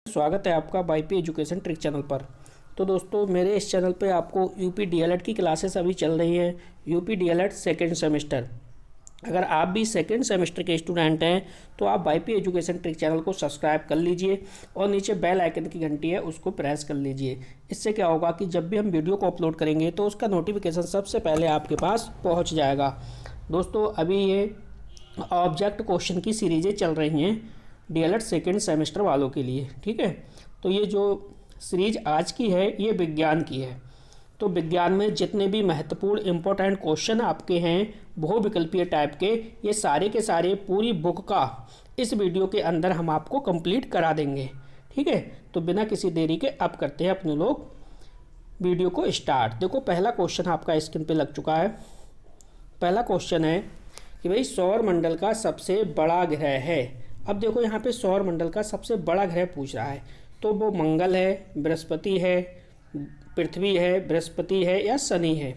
स्वागत है आपका वाईपी एजुकेशन ट्रिक चैनल पर। तो दोस्तों मेरे इस चैनल पे आपको यूपी डीएलएड की क्लासेस अभी चल रही हैं। UP DElEd second semester. अगर आप भी सेकेंड सेमेस्टर के स्टूडेंट हैं तो आप वाईपी एजुकेशन ट्रिक चैनल को सब्सक्राइब कर लीजिए और नीचे बेल आइकन की घंटी है उसको प्रेस कर लीजिए। इससे क्या होगा कि जब भी हम वीडियो को अपलोड करेंगे तो उसका नोटिफिकेशन सबसे पहले आपके पास पहुँच जाएगा। दोस्तों अभी ये ऑब्जेक्ट क्वेश्चन की सीरीज़ें चल रही हैं डीएलएड सेकेंड सेमेस्टर वालों के लिए, ठीक है। तो ये जो सीरीज आज की है ये विज्ञान की है। तो विज्ञान में जितने भी महत्वपूर्ण इंपॉर्टेंट क्वेश्चन आपके हैं बहुविकल्पीय टाइप के, ये सारे के सारे पूरी बुक का इस वीडियो के अंदर हम आपको कंप्लीट करा देंगे, ठीक है। तो बिना किसी देरी के अब करते हैं अपने लोग वीडियो को स्टार्ट। देखो पहला क्वेश्चन आपका स्क्रीन पे लग चुका है। पहला क्वेश्चन है कि भाई सौर मंडल का सबसे बड़ा ग्रह है। अब देखो यहाँ पे सौर मंडल का सबसे बड़ा ग्रह पूछ रहा है, तो वो मंगल है, बृहस्पति है, पृथ्वी है, बृहस्पति है या शनि है।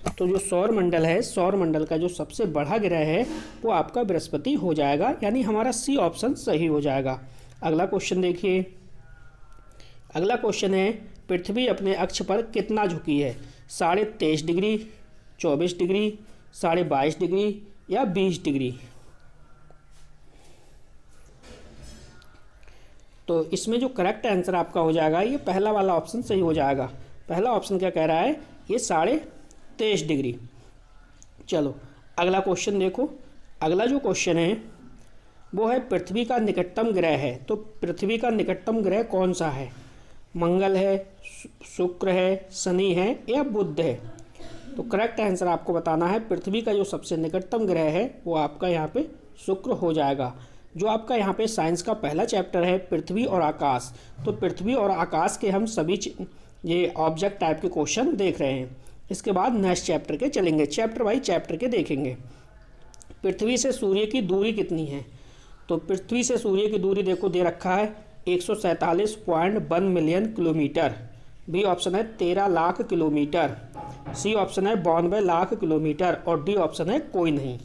तो जो सौर मंडल है, सौर मंडल का जो सबसे बड़ा ग्रह है वो आपका बृहस्पति हो जाएगा, यानी हमारा सी ऑप्शन सही हो जाएगा। अगला क्वेश्चन देखिए। अगला क्वेश्चन है पृथ्वी अपने अक्ष पर कितना झुकी है। 23.5 डिग्री, 24 डिग्री, 22.5 डिग्री या 20 डिग्री। तो इसमें जो करेक्ट आंसर आपका हो जाएगा ये पहला वाला ऑप्शन सही हो जाएगा। पहला ऑप्शन क्या कह रहा है, ये 23.5 डिग्री। चलो अगला क्वेश्चन देखो। अगला जो क्वेश्चन है वो है पृथ्वी का निकटतम ग्रह है। तो पृथ्वी का निकटतम ग्रह कौन सा है, मंगल है, शुक्र है, शनि है या बुध है। तो करेक्ट आंसर आपको बताना है पृथ्वी का जो सबसे निकटतम ग्रह है वो आपका यहाँ पे शुक्र हो जाएगा। जो आपका यहाँ पे साइंस का पहला चैप्टर है पृथ्वी और आकाश, तो पृथ्वी और आकाश के हम सभी ये ऑब्जेक्ट टाइप के क्वेश्चन देख रहे हैं। इसके बाद नेक्स्ट चैप्टर के चलेंगे, चैप्टर बाई चैप्टर के देखेंगे। पृथ्वी से सूर्य की दूरी कितनी है। तो पृथ्वी से सूर्य की दूरी देखो दे रखा है 147.1 मिलियन किलोमीटर। बी ऑप्शन है 13 लाख किलोमीटर, सी ऑप्शन है 92 लाख किलोमीटर और डी ऑप्शन है कोई नहीं।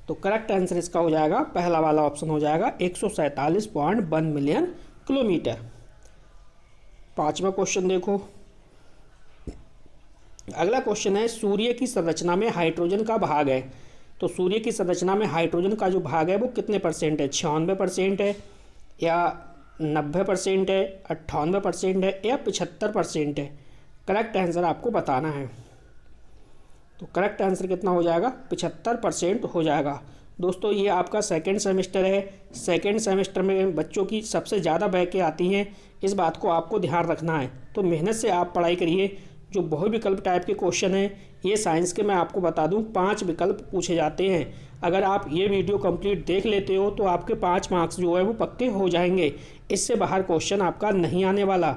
तो करेक्ट आंसर इसका हो जाएगा पहला वाला ऑप्शन हो जाएगा 147.1 मिलियन किलोमीटर। पांचवा क्वेश्चन देखो। अगला क्वेश्चन है सूर्य की संरचना में हाइड्रोजन का भाग है। तो सूर्य की संरचना में हाइड्रोजन का जो भाग है वो कितने परसेंट है, 96% है या 90% है, 98% है या 75% है। करेक्ट आंसर आपको बताना है। तो करेक्ट आंसर कितना हो जाएगा, 75% हो जाएगा। दोस्तों ये आपका सेकंड सेमेस्टर है। सेकंड सेमेस्टर में बच्चों की सबसे ज़्यादा बैकें आती हैं, इस बात को आपको ध्यान रखना है। तो मेहनत से आप पढ़ाई करिए। जो बहुविकल्प टाइप के क्वेश्चन हैं ये साइंस के मैं आपको बता दूं 5 विकल्प पूछे जाते हैं। अगर आप ये वीडियो कंप्लीट देख लेते हो तो आपके 5 मार्क्स जो है वो पक्के हो जाएंगे। इससे बाहर क्वेश्चन आपका नहीं आने वाला।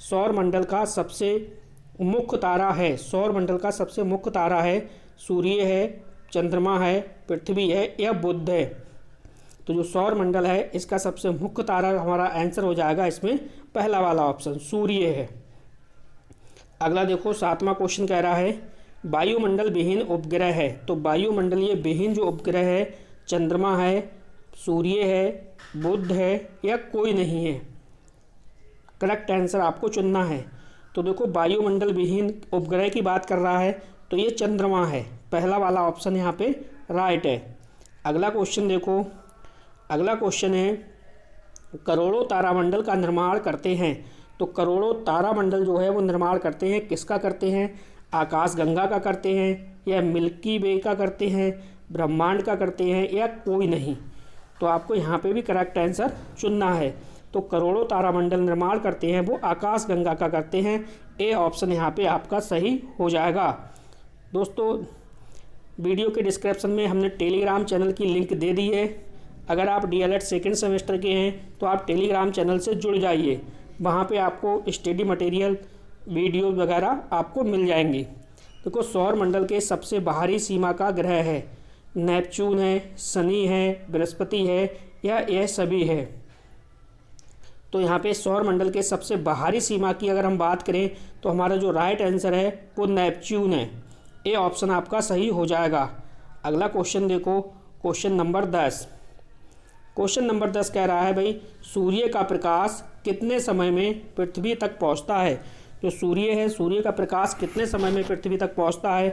सौर मंडल का सबसे मुख्य तारा है, सौर मंडल का सबसे मुख्य तारा है सूर्य है, चंद्रमा है, पृथ्वी है या बुध है। तो जो सौर मंडल है इसका सबसे मुख्य तारा हमारा आंसर हो जाएगा इसमें पहला वाला ऑप्शन सूर्य है। अगला देखो 7वां क्वेश्चन कह रहा है वायुमंडल विहीन उपग्रह है। तो वायुमंडलीय विहीन जो उपग्रह है चंद्रमा है, सूर्य है, बुध है या कोई नहीं है। करेक्ट आंसर आपको चुनना है। तो देखो वायुमंडल विहीन उपग्रह की बात कर रहा है तो ये चंद्रमा है, पहला वाला ऑप्शन यहाँ पे राइट है। अगला क्वेश्चन देखो। अगला क्वेश्चन है करोड़ों तारामंडल का निर्माण करते हैं। तो करोड़ों तारामंडल जो है वो निर्माण करते हैं, किसका करते हैं, आकाश गंगा का करते हैं या मिल्की वे का करते हैं, ब्रह्मांड का करते हैं या कोई नहीं। तो आपको यहाँ पे भी करेक्ट आंसर चुनना है। तो करोड़ों तारामंडल निर्माण करते हैं वो आकाश गंगा का करते हैं, ए ऑप्शन यहाँ पे आपका सही हो जाएगा। दोस्तों वीडियो के डिस्क्रिप्शन में हमने टेलीग्राम चैनल की लिंक दे दी है। अगर आप डीएलएड सेकेंड सेमेस्टर के हैं तो आप टेलीग्राम चैनल से जुड़ जाइए, वहाँ पे आपको स्टडी मटेरियल वीडियो वगैरह आपको मिल जाएंगी। देखो सौर मंडल के सबसे बाहरी सीमा का ग्रह है, नेपच्यून है, शनि है, बृहस्पति है या यह सभी है। तो यहाँ पे सौर मंडल के सबसे बाहरी सीमा की अगर हम बात करें तो हमारा जो राइट आंसर है वो नेपच्यून है, ए ऑप्शन आपका सही हो जाएगा। अगला क्वेश्चन देखो, क्वेश्चन नंबर 10। क्वेश्चन नंबर 10 कह रहा है भाई सूर्य का प्रकाश कितने समय में पृथ्वी तक पहुंचता है। जो सूर्य है, सूर्य का प्रकाश कितने समय में पृथ्वी तक पहुंचता है।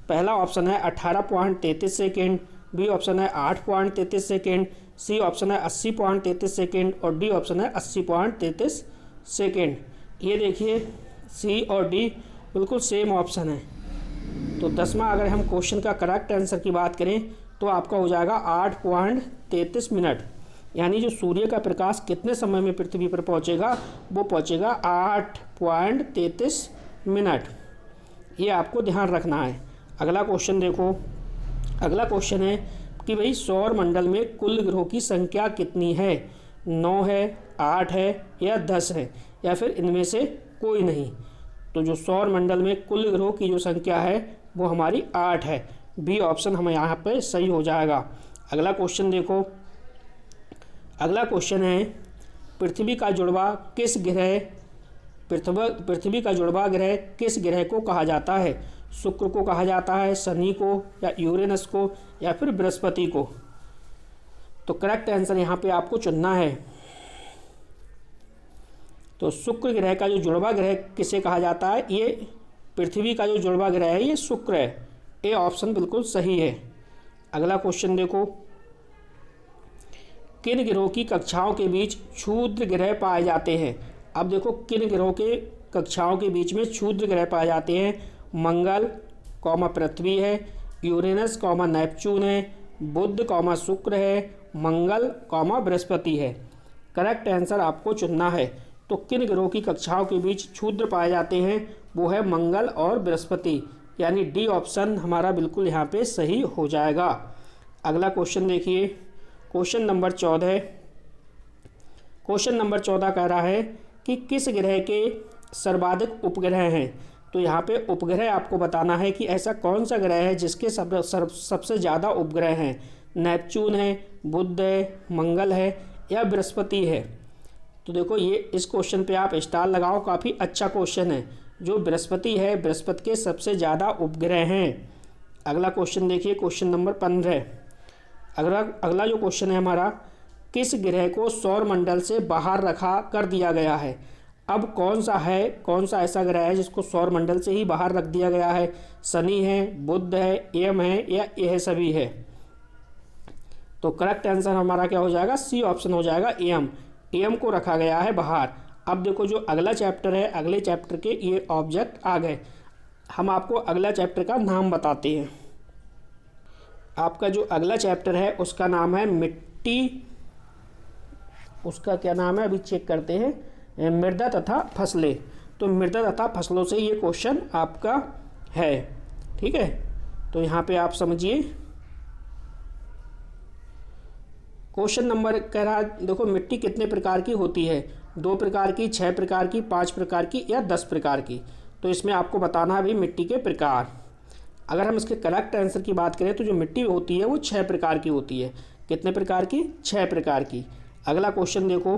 पहला ऑप्शन है 18.33 सेकेंड, बी ऑप्शन है 8.33 सेकेंड, सी ऑप्शन है 80.33 सेकेंड और डी ऑप्शन है 80.33 सेकेंड। ये देखिए सी और डी बिल्कुल सेम ऑप्शन है। तो 10वां अगर हम क्वेश्चन का करेक्ट आंसर की बात करें तो आपका हो जाएगा 8.33 मिनट। यानी जो सूर्य का प्रकाश कितने समय में पृथ्वी पर पहुंचेगा, वो पहुंचेगा 8.33 मिनट। ये आपको ध्यान रखना है। अगला क्वेश्चन देखो। अगला क्वेश्चन है कि भाई सौर मंडल में कुल ग्रहों की संख्या कितनी है। 9 है, 8 है या 10 है या फिर इनमें से कोई नहीं। तो जो सौर मंडल में कुल ग्रहों की जो संख्या है वो हमारी 8 है। बी ऑप्शन हमें यहाँ पे सही हो जाएगा। अगला क्वेश्चन देखो। अगला क्वेश्चन है पृथ्वी का जुड़वा किस ग्रह पृथ्वी का जुड़वा ग्रह किस ग्रह को कहा जाता है। शुक्र को कहा जाता है, शनि को या यूरेनस को या फिर बृहस्पति को। तो करेक्ट आंसर यहाँ पे आपको चुनना है। तो शुक्र ग्रह का जो जुड़वा ग्रह किसे कहा जाता है, ये पृथ्वी का जो जुड़वा ग्रह है ये शुक्र है। ए ऑप्शन बिल्कुल सही है। अगला क्वेश्चन देखो। किन ग्रहों की कक्षाओं के बीच क्षुद्र ग्रह पाए जाते हैं। अब देखो किन ग्रहों के कक्षाओं के बीच में क्षुद्र ग्रह पाए जाते हैं। मंगल कॉमा पृथ्वी है, यूरेनस कॉमा नेपच्यून है, बुध कॉमा शुक्र है, मंगल कॉमा बृहस्पति है। करेक्ट आंसर आपको चुनना है। तो किन ग्रहों की कक्षाओं के बीच क्षुद्र पाए जाते हैं, वो है मंगल और बृहस्पति। यानी डी ऑप्शन हमारा बिल्कुल यहाँ पे सही हो जाएगा। अगला क्वेश्चन देखिए। Question number 14। क्वेश्चन नंबर 14 कह रहा है कि किस ग्रह के सर्वाधिक उपग्रह हैं। तो यहाँ पे उपग्रह आपको बताना है कि ऐसा कौन सा ग्रह है जिसके सबसे ज़्यादा उपग्रह हैं। नेपच्यून है, बुध है, मंगल है या बृहस्पति है। तो देखो ये इस क्वेश्चन पे आप स्टार लगाओ, काफ़ी अच्छा क्वेश्चन है। जो बृहस्पति है, बृहस्पति के सबसे ज़्यादा उपग्रह हैं। अगला क्वेश्चन देखिए। Question number 15। अगला जो क्वेश्चन है हमारा, किस ग्रह को सौर मंडल से बाहर रखा कर दिया गया है। अब कौन सा ऐसा ग्रह है जिसको सौर मंडल से ही बाहर रख दिया गया है। शनि है, बुध है, एम है या यह सभी है। तो करेक्ट आंसर हमारा क्या हो जाएगा, सी ऑप्शन हो जाएगा, एम को रखा गया है बाहर। अब देखो जो अगला चैप्टर है, अगले चैप्टर के ये ऑब्जेक्ट आ गए। हम आपको अगला चैप्टर का नाम बताते हैं। आपका जो अगला चैप्टर है उसका नाम है मिट्टी, उसका क्या नाम है अभी चेक करते हैं, मृदा तथा फसलें। तो मृदा तथा फसलों से ये क्वेश्चन आपका है। ठीक है, तो यहाँ पे आप समझिए। क्वेश्चन नंबर कह रहा है देखो मिट्टी कितने प्रकार की होती है। 2 प्रकार की, 6 प्रकार की, 5 प्रकार की या 10 प्रकार की। तो इसमें आपको बताना है भाई मिट्टी के प्रकार। अगर हम इसके करेक्ट आंसर की बात करें तो जो मिट्टी होती है वो 6 प्रकार की होती है। कितने प्रकार की, 6 प्रकार की। अगला क्वेश्चन देखो।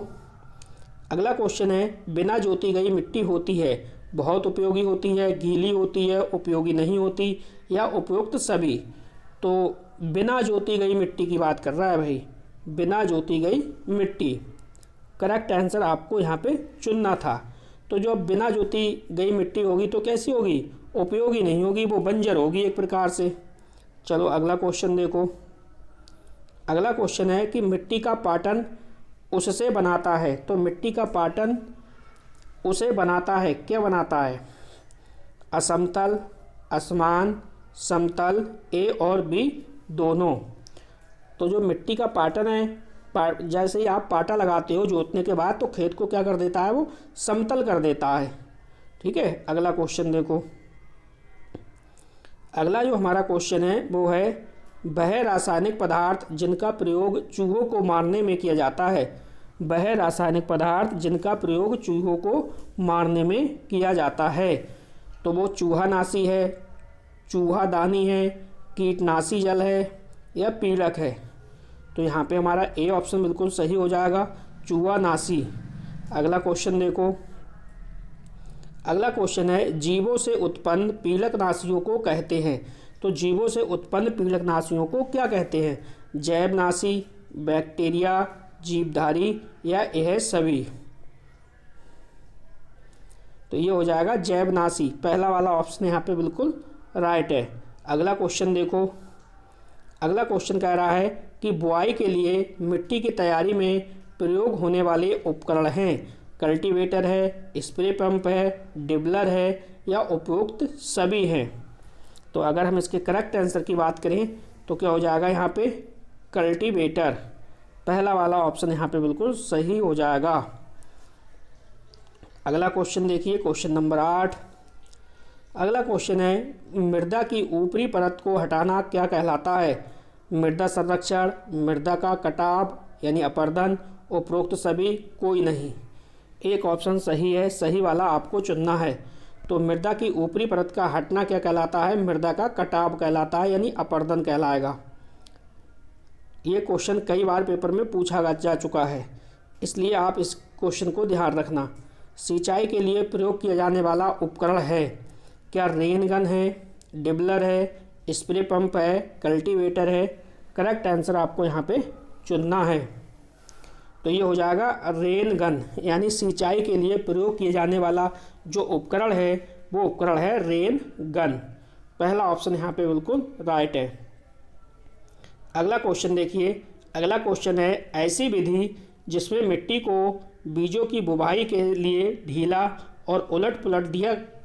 अगला क्वेश्चन है बिना जोती गई मिट्टी होती है, बहुत उपयोगी होती है, गीली होती है, उपयोगी नहीं होती या उपयुक्त सभी। तो बिना जोती गई मिट्टी की बात कर रहा है भाई, बिना जोती गई मिट्टी। करेक्ट आंसर आपको यहाँ पे चुनना था। तो जो बिना जोती गई मिट्टी होगी तो कैसी होगी, उपयोगी नहीं होगी, वो बंजर होगी एक प्रकार से। चलो अगला क्वेश्चन देखो। अगला क्वेश्चन है कि मिट्टी का पाटन उससे बनाता है। तो मिट्टी का पाटन उसे बनाता है, क्या बनाता है, असमतल, असमान, समतल, ए और बी दोनों। तो जो मिट्टी का पाटन है, जैसे ही आप पाटा लगाते हो जोतने के बाद तो खेत को क्या कर देता है, वो समतल कर देता है। ठीक है, अगला क्वेश्चन देखो। अगला जो हमारा क्वेश्चन है वो है वह रासायनिक पदार्थ जिनका प्रयोग चूहों को मारने में किया जाता है। वह रासायनिक पदार्थ जिनका प्रयोग चूहों को मारने में किया जाता है। तो वो चूहानाशी है, चूहादानी है, कीटनाशी जल है या पीड़क है। तो यहाँ पे हमारा ए ऑप्शन बिल्कुल सही हो जाएगा, चूहानाशी। अगला क्वेश्चन देखो। अगला क्वेश्चन है जीवों से उत्पन्न पीड़कनाशियों को कहते हैं। तो जीवों से उत्पन्न पीड़कनाशियों को क्या कहते हैं, जैवनाशी, बैक्टीरिया, जीवधारी या यह सभी। तो ये हो जाएगा जैवनाशी, पहला वाला ऑप्शन यहाँ पे बिल्कुल राइट है। अगला क्वेश्चन देखो, अगला क्वेश्चन कह रहा है कि बुआई के लिए मिट्टी की तैयारी में प्रयोग होने वाले उपकरण हैं। कल्टीवेटर है, स्प्रे पंप है, डिबलर है या उपयुक्त सभी हैं। तो अगर हम इसके करेक्ट आंसर की बात करें तो क्या हो जाएगा यहाँ पे कल्टीवेटर, पहला वाला ऑप्शन यहाँ पे बिल्कुल सही हो जाएगा। अगला क्वेश्चन देखिए, क्वेश्चन नंबर 8। अगला क्वेश्चन है मृदा की ऊपरी परत को हटाना क्या कहलाता है। मृदा संरक्षण, मृदा का कटाव यानी अपरदन, उपरोक्त सभी, कोई नहीं। एक ऑप्शन सही है, सही वाला आपको चुनना है। तो मृदा की ऊपरी परत का हटना क्या कहलाता है, मृदा का कटाव कहलाता है यानी अपरदन कहलाएगा। ये क्वेश्चन कई बार पेपर में पूछा जा चुका है, इसलिए आप इस क्वेश्चन को ध्यान रखना। सिंचाई के लिए प्रयोग किया जाने वाला उपकरण है, क्या रेन गन है, डिबलर है, स्प्रे पंप है, कल्टीवेटर है। करेक्ट आंसर आपको यहाँ पे चुनना है। तो ये हो जाएगा रेन गन, यानी सिंचाई के लिए प्रयोग किए जाने वाला जो उपकरण है वो उपकरण है रेन गन। पहला ऑप्शन यहाँ पे बिल्कुल राइट है। अगला क्वेश्चन देखिए, अगला क्वेश्चन है ऐसी विधि जिसमें मिट्टी को बीजों की बुवाई के लिए ढीला और उलट पुलट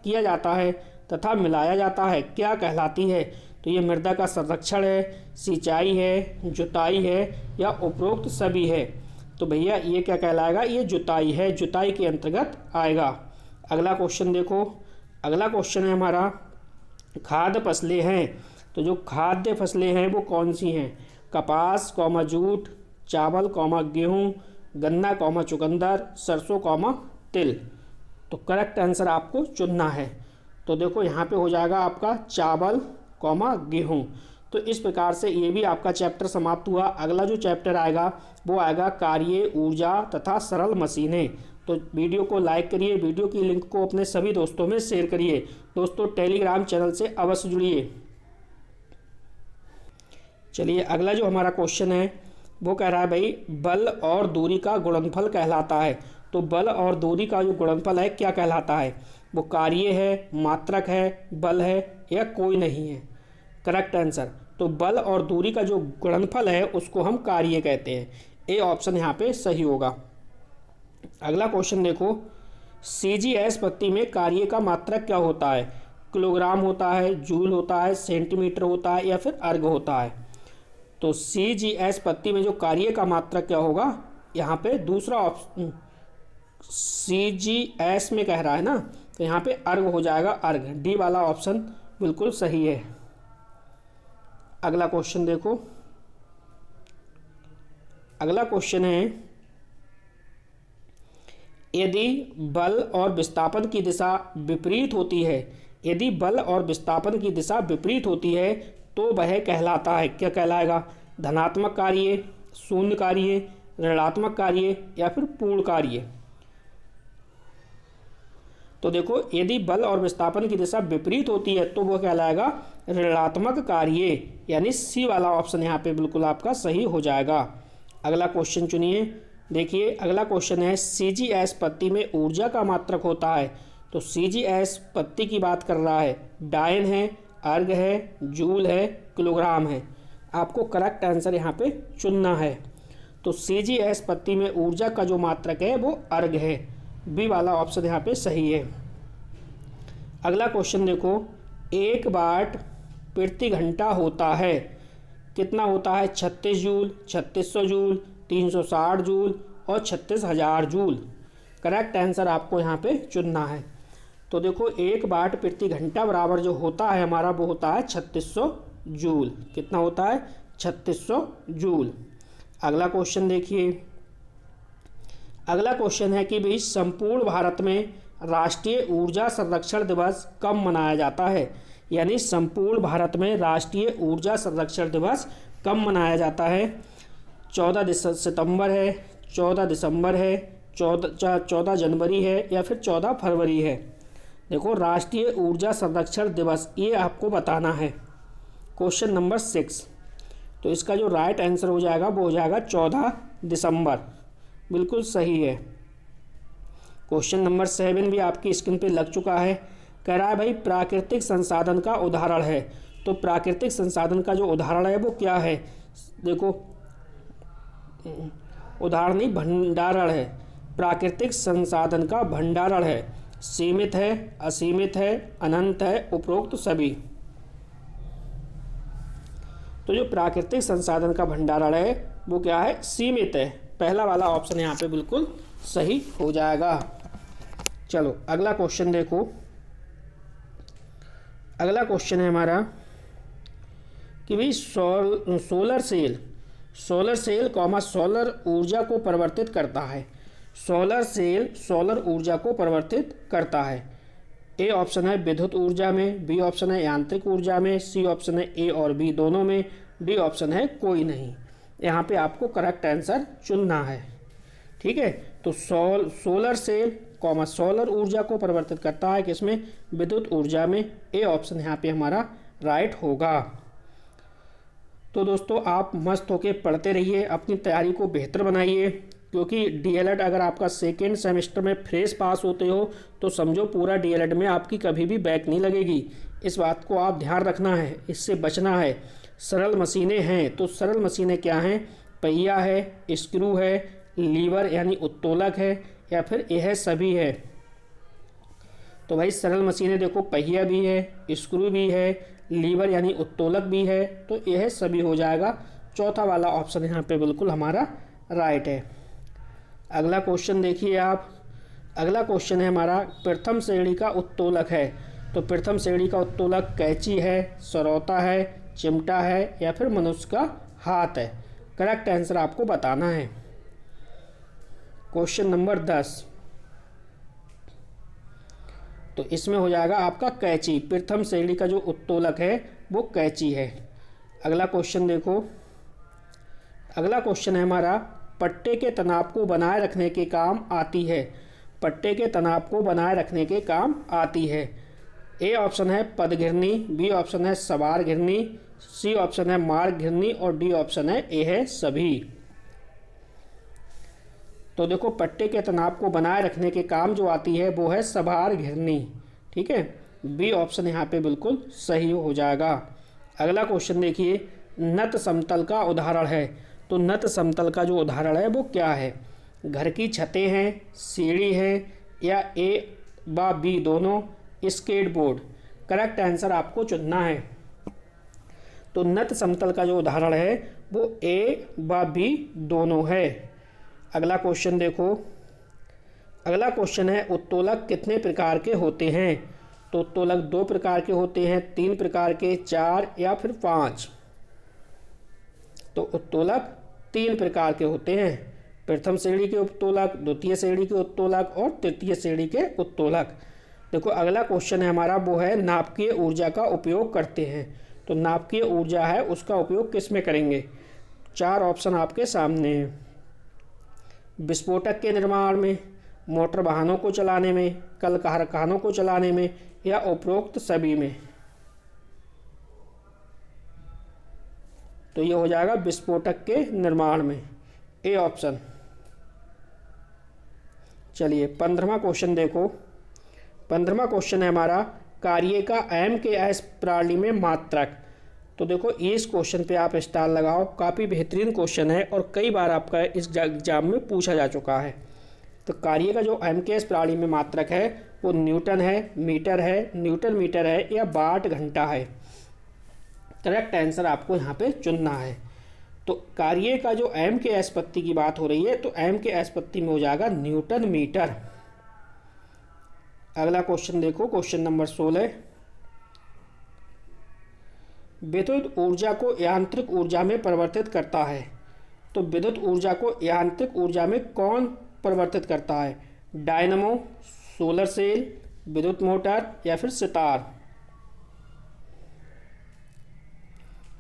किया जाता है तथा मिलाया जाता है, क्या कहलाती है। तो ये मृदा का संरक्षण है, सिंचाई है, जुताई है या उपरोक्त सभी है। तो भैया ये क्या कहलाएगा, ये जुताई है, जुताई के अंतर्गत आएगा। अगला क्वेश्चन देखो, अगला क्वेश्चन है हमारा खाद्य फसलें हैं। तो जो खाद्य फसलें हैं वो कौन सी हैं। कपास कौमा जूट, चावल कौमा गेहूँ, गन्ना चुकंदर, सरसों तिल। तो करेक्ट आंसर आपको चुनना है। तो देखो यहाँ पे हो जाएगा आपका चावल गेहूँ। तो इस प्रकार से ये भी आपका चैप्टर समाप्त हुआ। अगला जो चैप्टर आएगा वो आएगा कार्य, ऊर्जा तथा सरल मशीनें। तो वीडियो को लाइक करिए, वीडियो की लिंक को अपने सभी दोस्तों में शेयर करिए। दोस्तों टेलीग्राम चैनल से अवश्य जुड़िए। चलिए अगला जो हमारा क्वेश्चन है वो कह रहा है भाई बल और दूरी का गुणनफल कहलाता है। तो बल और दूरी का जो गुणनफल है क्या कहलाता है, वो कार्य है, मात्रक है, बल है या कोई नहीं है। करेक्ट आंसर, तो बल और दूरी का जो गुणनफल है उसको हम कार्य कहते हैं। ए ऑप्शन यहाँ पे सही होगा। अगला क्वेश्चन देखो, CGS पत्ती में कार्य का मात्रक क्या होता है। किलोग्राम होता है, जूल होता है, सेंटीमीटर होता है या फिर अर्ग होता है। तो CGS पत्ती में जो कार्य का मात्रक क्या होगा, यहाँ पे दूसरा ऑप्शन CGS में कह रहा है ना, तो यहाँ पे अर्ग हो जाएगा, अर्ग। डी वाला ऑप्शन बिल्कुल सही है। अगला क्वेश्चन देखो, अगला क्वेश्चन है यदि बल और विस्थापन की दिशा विपरीत होती है, यदि बल और विस्थापन की दिशा विपरीत होती है तो वह कहलाता है, क्या कहलाएगा। धनात्मक कार्य, शून्य कार्य, ऋणात्मक कार्य या फिर पूर्ण कार्य। तो देखो यदि बल और विस्थापन की दिशा विपरीत होती है तो वह कहलाएगा ऋणात्मक कार्य, यानी सी वाला ऑप्शन यहाँ पे बिल्कुल आपका सही हो जाएगा। अगला क्वेश्चन चुनिए। देखिए अगला क्वेश्चन है CGS पत्ती में ऊर्जा का मात्रक होता है। तो CGS पत्ती की बात कर रहा है, डायन है, अर्ग है, जूल है, किलोग्राम है। आपको करेक्ट आंसर यहाँ पे चुनना है। तो CGS पत्ती में ऊर्जा का जो मात्रक है वो अर्ग है। बी वाला ऑप्शन यहाँ पे सही है। अगला क्वेश्चन देखो, 1 वाट प्रति घंटा होता है, कितना होता है। 36 जूल, 3600 जूल, 360 जूल और 36,000 जूल। करेक्ट आंसर आपको यहाँ पे चुनना है। तो देखो 1 वाट प्रति घंटा बराबर जो होता है हमारा वो होता है 3600 जूल। कितना होता है, 3600 जूल। अगला क्वेश्चन देखिए, अगला क्वेश्चन है कि भाई संपूर्ण भारत में राष्ट्रीय ऊर्जा संरक्षण दिवस कब मनाया जाता है। यानी संपूर्ण भारत में राष्ट्रीय ऊर्जा संरक्षण दिवस कब मनाया जाता है। 14 सितंबर है, 14 दिसंबर है, 14 जनवरी है या फिर 14 फरवरी है। देखो राष्ट्रीय ऊर्जा संरक्षण दिवस ये आपको बताना है। क्वेश्चन नंबर 6, तो इसका जो राइट आंसर हो जाएगा वो हो जाएगा 14 दिसंबर, बिल्कुल सही है। क्वेश्चन नंबर 7 भी आपकी स्क्रीन पे लग चुका है। कह रहा है भाई प्राकृतिक संसाधन का उदाहरण है। तो प्राकृतिक संसाधन का जो उदाहरण है वो क्या है? देखो, उदाहरण नहीं, भंडारण है। प्राकृतिक संसाधन का भंडारण है। सीमित है, असीमित है, अनंत है, उपरोक्त सभी। तो जो प्राकृतिक संसाधन का भंडारण है वो क्या है? सीमित है। पहला वाला ऑप्शन यहाँ पे बिल्कुल सही हो जाएगा। चलो अगला क्वेश्चन देखो। अगला क्वेश्चन है हमारा कि भाई सोलर सेल सोलर ऊर्जा को परिवर्तित करता है। सोलर सेल सोलर ऊर्जा को परिवर्तित करता है। ए ऑप्शन है विद्युत ऊर्जा में, बी ऑप्शन है यांत्रिक ऊर्जा में, सी ऑप्शन है ए और बी दोनों में, डी ऑप्शन है कोई नहीं। यहाँ पे आपको करेक्ट आंसर चुनना है। ठीक है, तो सोलर सेल सोलर ऊर्जा को परिवर्तित करता है किसमें? विद्युत ऊर्जा में। ए ऑप्शन यहाँ पे हमारा राइट होगा। तो दोस्तों आप मस्त होके पढ़ते रहिए, अपनी तैयारी को बेहतर बनाइए, क्योंकि डीएलएड अगर आपका सेकेंड सेमेस्टर में फ्रेश पास होते हो तो समझो पूरा डीएलएड में आपकी कभी भी बैक नहीं लगेगी। इस बात को आप ध्यान रखना है, इससे बचना है। सरल मशीनें हैं, तो सरल मशीनें क्या हैं? पहिया है, स्क्रू है, लीवर यानी उत्तोलक है, या फिर यह सभी है। तो भाई सरल मशीनें देखो, पहिया भी है, स्क्रू भी है, लीवर यानी उत्तोलक भी है, तो यह सभी हो जाएगा। चौथा वाला ऑप्शन यहाँ पे बिल्कुल हमारा राइट है। अगला क्वेश्चन देखिए आप। अगला क्वेश्चन है हमारा प्रथम श्रेणी का उत्तोलक है। तो प्रथम श्रेणी का उत्तोलक कैंची है, सरौता है, चिमटा है, या फिर मनुष्य का हाथ है। करेक्ट आंसर आपको बताना है। क्वेश्चन नंबर 10, तो इसमें हो जाएगा आपका कैंची। प्रथम श्रेणी का जो उत्तोलक है वो कैंची है। अगला क्वेश्चन देखो। अगला क्वेश्चन है हमारा पट्टे के तनाव को बनाए रखने के काम आती है। पट्टे के तनाव को बनाए रखने के काम आती है। ए ऑप्शन है पद घिरनी, बी ऑप्शन है सवार घिरनी, सी ऑप्शन है मार्ग घिरनी, और डी ऑप्शन है ए है सभी। तो देखो, पट्टे के तनाव को बनाए रखने के काम जो आती है वो है सवार घिरनी। ठीक है, बी ऑप्शन यहाँ पे बिल्कुल सही हो जाएगा। अगला क्वेश्चन देखिए, नत समतल का उदाहरण है। तो नत समतल का जो उदाहरण है वो क्या है? घर की छतें हैं, सीढ़ी है, या ए व बी दोनों, स्केटबोर्ड। करेक्ट आंसर आपको चुनना है। तो नत समतल का जो उदाहरण है वो ए व बी दोनों है। अगला क्वेश्चन देखो। अगला क्वेश्चन है उत्तोलक कितने प्रकार के होते हैं? तो उत्तोलक 2 प्रकार के होते हैं, 3 प्रकार के, 4 या फिर 5। तो उत्तोलक 3 प्रकार के होते हैं। प्रथम श्रेणी के उत्तोलक, द्वितीय श्रेणी के उत्तोलक और तृतीय श्रेणी के उत्तोलक। देखो अगला क्वेश्चन है हमारा वो है नाभिकीय ऊर्जा का उपयोग करते हैं। तो नाभिकीय ऊर्जा है उसका उपयोग किस में करेंगे? 4 ऑप्शन आपके सामने हैं। विस्फोटक के निर्माण में, मोटर वाहनों को चलाने में, कल कारखानों को चलाने में, या उपरोक्त सभी में। तो ये हो जाएगा विस्फोटक के निर्माण में, ए ऑप्शन। चलिए 15वां क्वेश्चन देखो। 15वां क्वेश्चन है हमारा कार्य का एम के एस प्रणाली में मात्रक। तो देखो इस क्वेश्चन पे आप स्टार लगाओ, काफ़ी बेहतरीन क्वेश्चन है और कई बार आपका इस एग्जाम में पूछा जा चुका है। तो कार्य का जो एम के एस प्रणाली में मात्रक है वो न्यूटन है, मीटर है, न्यूटन मीटर है, या वाट घंटा है। करेक्ट आंसर आपको यहाँ पे चुनना है। तो कार्य का जो एम के एस पत्ती की बात हो रही है तो एम के एस पत्ती में हो जाएगा न्यूटन मीटर। अगला क्वेश्चन देखो, क्वेश्चन नंबर 16। विद्युत ऊर्जा को यांत्रिक ऊर्जा में परिवर्तित करता है। तो विद्युत ऊर्जा को यांत्रिक ऊर्जा में कौन परिवर्तित करता है? डायनमो, सोलर सेल, विद्युत मोटर, या फिर सितार।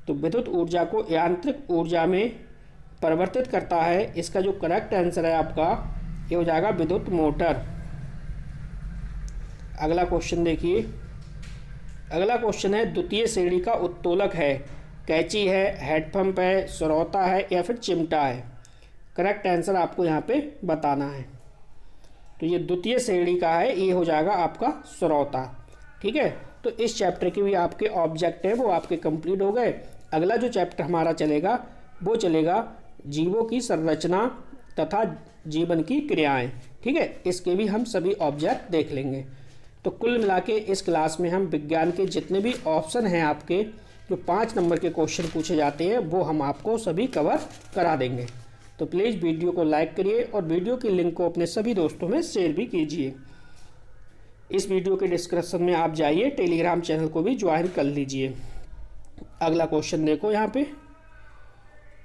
तो विद्युत ऊर्जा को यांत्रिक ऊर्जा में परिवर्तित करता है, इसका जो करेक्ट आंसर है आपका ये हो जाएगा विद्युत मोटर। अगला क्वेश्चन देखिए। अगला क्वेश्चन है द्वितीय श्रेणी का उत्तोलक है। कैंची है, हैंडपंप है, सरौता है, या फिर चिमटा है। करेक्ट आंसर आपको यहाँ पे बताना है। तो ये द्वितीय श्रेणी का है, ये हो जाएगा आपका श्रोता। ठीक है, तो इस चैप्टर के भी आपके ऑब्जेक्ट है वो आपके कंप्लीट हो गए। अगला जो चैप्टर हमारा चलेगा वो चलेगा जीवों की संरचना तथा जीवन की क्रियाएं। ठीक है, इसके भी हम सभी ऑब्जेक्ट देख लेंगे। तो कुल मिला के इस क्लास में हम विज्ञान के जितने भी ऑप्शन हैं आपके जो 5 नंबर के क्वेश्चन पूछे जाते हैं वो हम आपको सभी कवर करा देंगे। तो प्लीज़ वीडियो को लाइक करिए और वीडियो की लिंक को अपने सभी दोस्तों में शेयर भी कीजिए। इस वीडियो के डिस्क्रिप्शन में आप जाइए, टेलीग्राम चैनल को भी ज्वाइन कर लीजिए। अगला क्वेश्चन देखो, यहाँ पे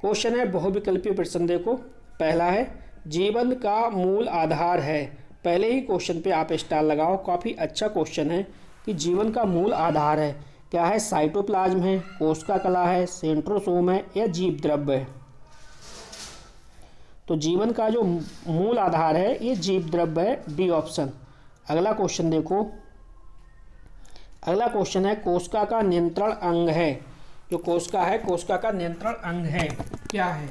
क्वेश्चन है बहुविकल्पीय प्रश्न। देखो पहला है जीवन का मूल आधार है। पहले ही क्वेश्चन पे आप स्टार लगाओ, काफ़ी अच्छा क्वेश्चन है कि जीवन का मूल आधार है क्या है, साइटोप्लाज्म है, कोशिका कला है, सेंट्रोसोम है या जीव द्रव्य है। तो जीवन का जो मूल आधार है ये जीव द्रव्य है, डी ऑप्शन। अगला क्वेश्चन देखो, अगला क्वेश्चन है कोशिका का नियंत्रण अंग है। जो कोशिका है, कोशिका का नियंत्रण अंग है क्या है।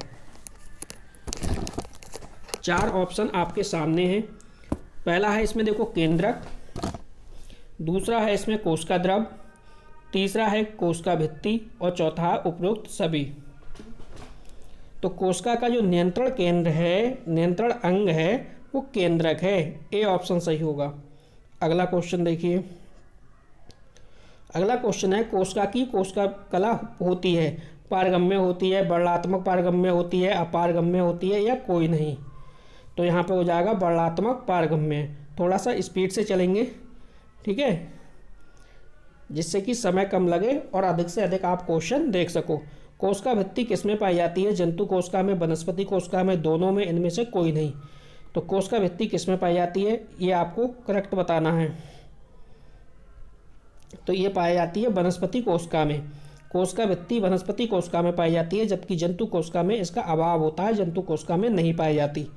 4 ऑप्शन आपके सामने हैं। पहला है इसमें देखो केंद्रक, दूसरा है इसमें कोशिका द्रव, तीसरा है कोशिका भित्ति और चौथा है उपरोक्त सभी। तो कोशिका का जो नियंत्रण केंद्र है, नियंत्रण अंग है, वो केंद्रक है, ए ऑप्शन सही होगा। अगला क्वेश्चन देखिए, अगला क्वेश्चन है कोशिका की कोशिका कला होती है, पारगम्य होती है, वर्णात्मक पारगम्य होती है, अपारगम्य होती है या कोई नहीं। तो यहाँ पे हो जाएगा वर्णात्मक पारगम्य। थोड़ा सा स्पीड से चलेंगे, ठीक है, जिससे कि समय कम लगे और अधिक से अधिक आप क्वेश्चन देख सको। कोशिका भित्ति किसमें पाई जाती है, जंतु कोशिका में, वनस्पति कोशिका में, दोनों में, इनमें से कोई नहीं। तो कोशिका भित्ति किसमें पाई जाती है ये आपको करेक्ट बताना है। तो ये पाई जाती है वनस्पति कोशिका में। कोशिका भित्ति वनस्पति कोशिका में पाई जाती है, जबकि जंतु कोशिका में इसका अभाव होता है, जंतु कोशिका में नहीं पाई जाती।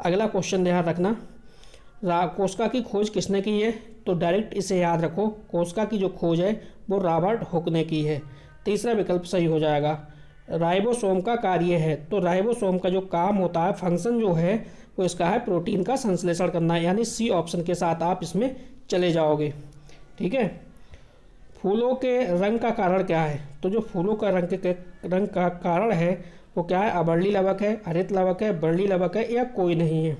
अगला क्वेश्चन ध्यान रखना, कोशिका की खोज किसने की है। तो डायरेक्ट इसे याद रखो, कोशिका की जो खोज है वो रॉबर्ट हुक ने की है। तीसरा विकल्प सही हो जाएगा। राइबोसोम का कार्य है, तो राइबोसोम का जो काम होता है, फंक्शन जो है वो इसका है प्रोटीन का संश्लेषण करना, यानी सी ऑप्शन के साथ आप इसमें चले जाओगे। ठीक है, फूलों के रंग का कारण क्या है। तो जो फूलों का रंग का कारण है वो क्या है, अवर्ली लवक है, हरित लवक है, बर्ली लवक है या कोई नहीं है।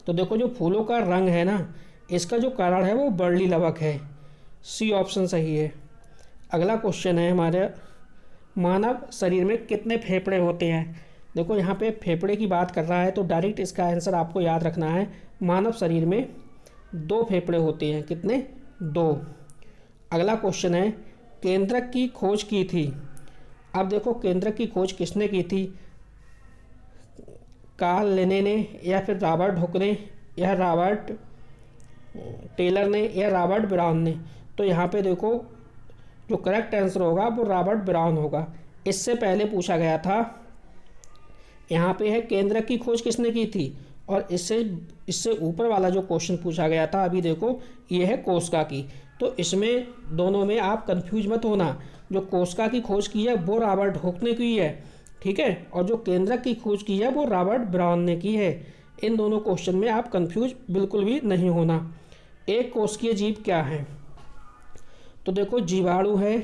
तो देखो जो फूलों का रंग है ना, इसका जो कारण है वो बर्ली लवक है, सी ऑप्शन सही है। अगला क्वेश्चन है हमारे, मानव शरीर में कितने फेफड़े होते हैं। देखो यहाँ पे फेफड़े की बात कर रहा है, तो डायरेक्ट इसका आंसर आपको याद रखना है। मानव शरीर में 2 फेफड़े होते हैं, कितने, 2। अगला क्वेश्चन है केंद्रक की खोज की थी। अब देखो केंद्रक की खोज किसने की थी, कार्ल लिने ने या फिर रॉबर्ट हुक ने या रॉबर्ट टेलर ने या रॉबर्ट ब्राउन ने। तो यहाँ पे देखो जो करेक्ट आंसर होगा वो रॉबर्ट ब्राउन होगा। इससे पहले पूछा गया था, यहाँ पे है केंद्रक की खोज किसने की थी, और इससे ऊपर वाला जो क्वेश्चन पूछा गया था अभी देखो ये है कोशिका की। तो इसमें दोनों में आप कंफ्यूज मत होना, जो कोशिका की खोज की है वो रॉबर्ट हुक ने की है, ठीक है, और जो केंद्रक की खोज की है वो रॉबर्ट ब्राउन ने की है। इन दोनों क्वेश्चन में आप कंफ्यूज बिल्कुल भी नहीं होना। एक कोशिकीय जीव क्या है। तो देखो जीवाणु है,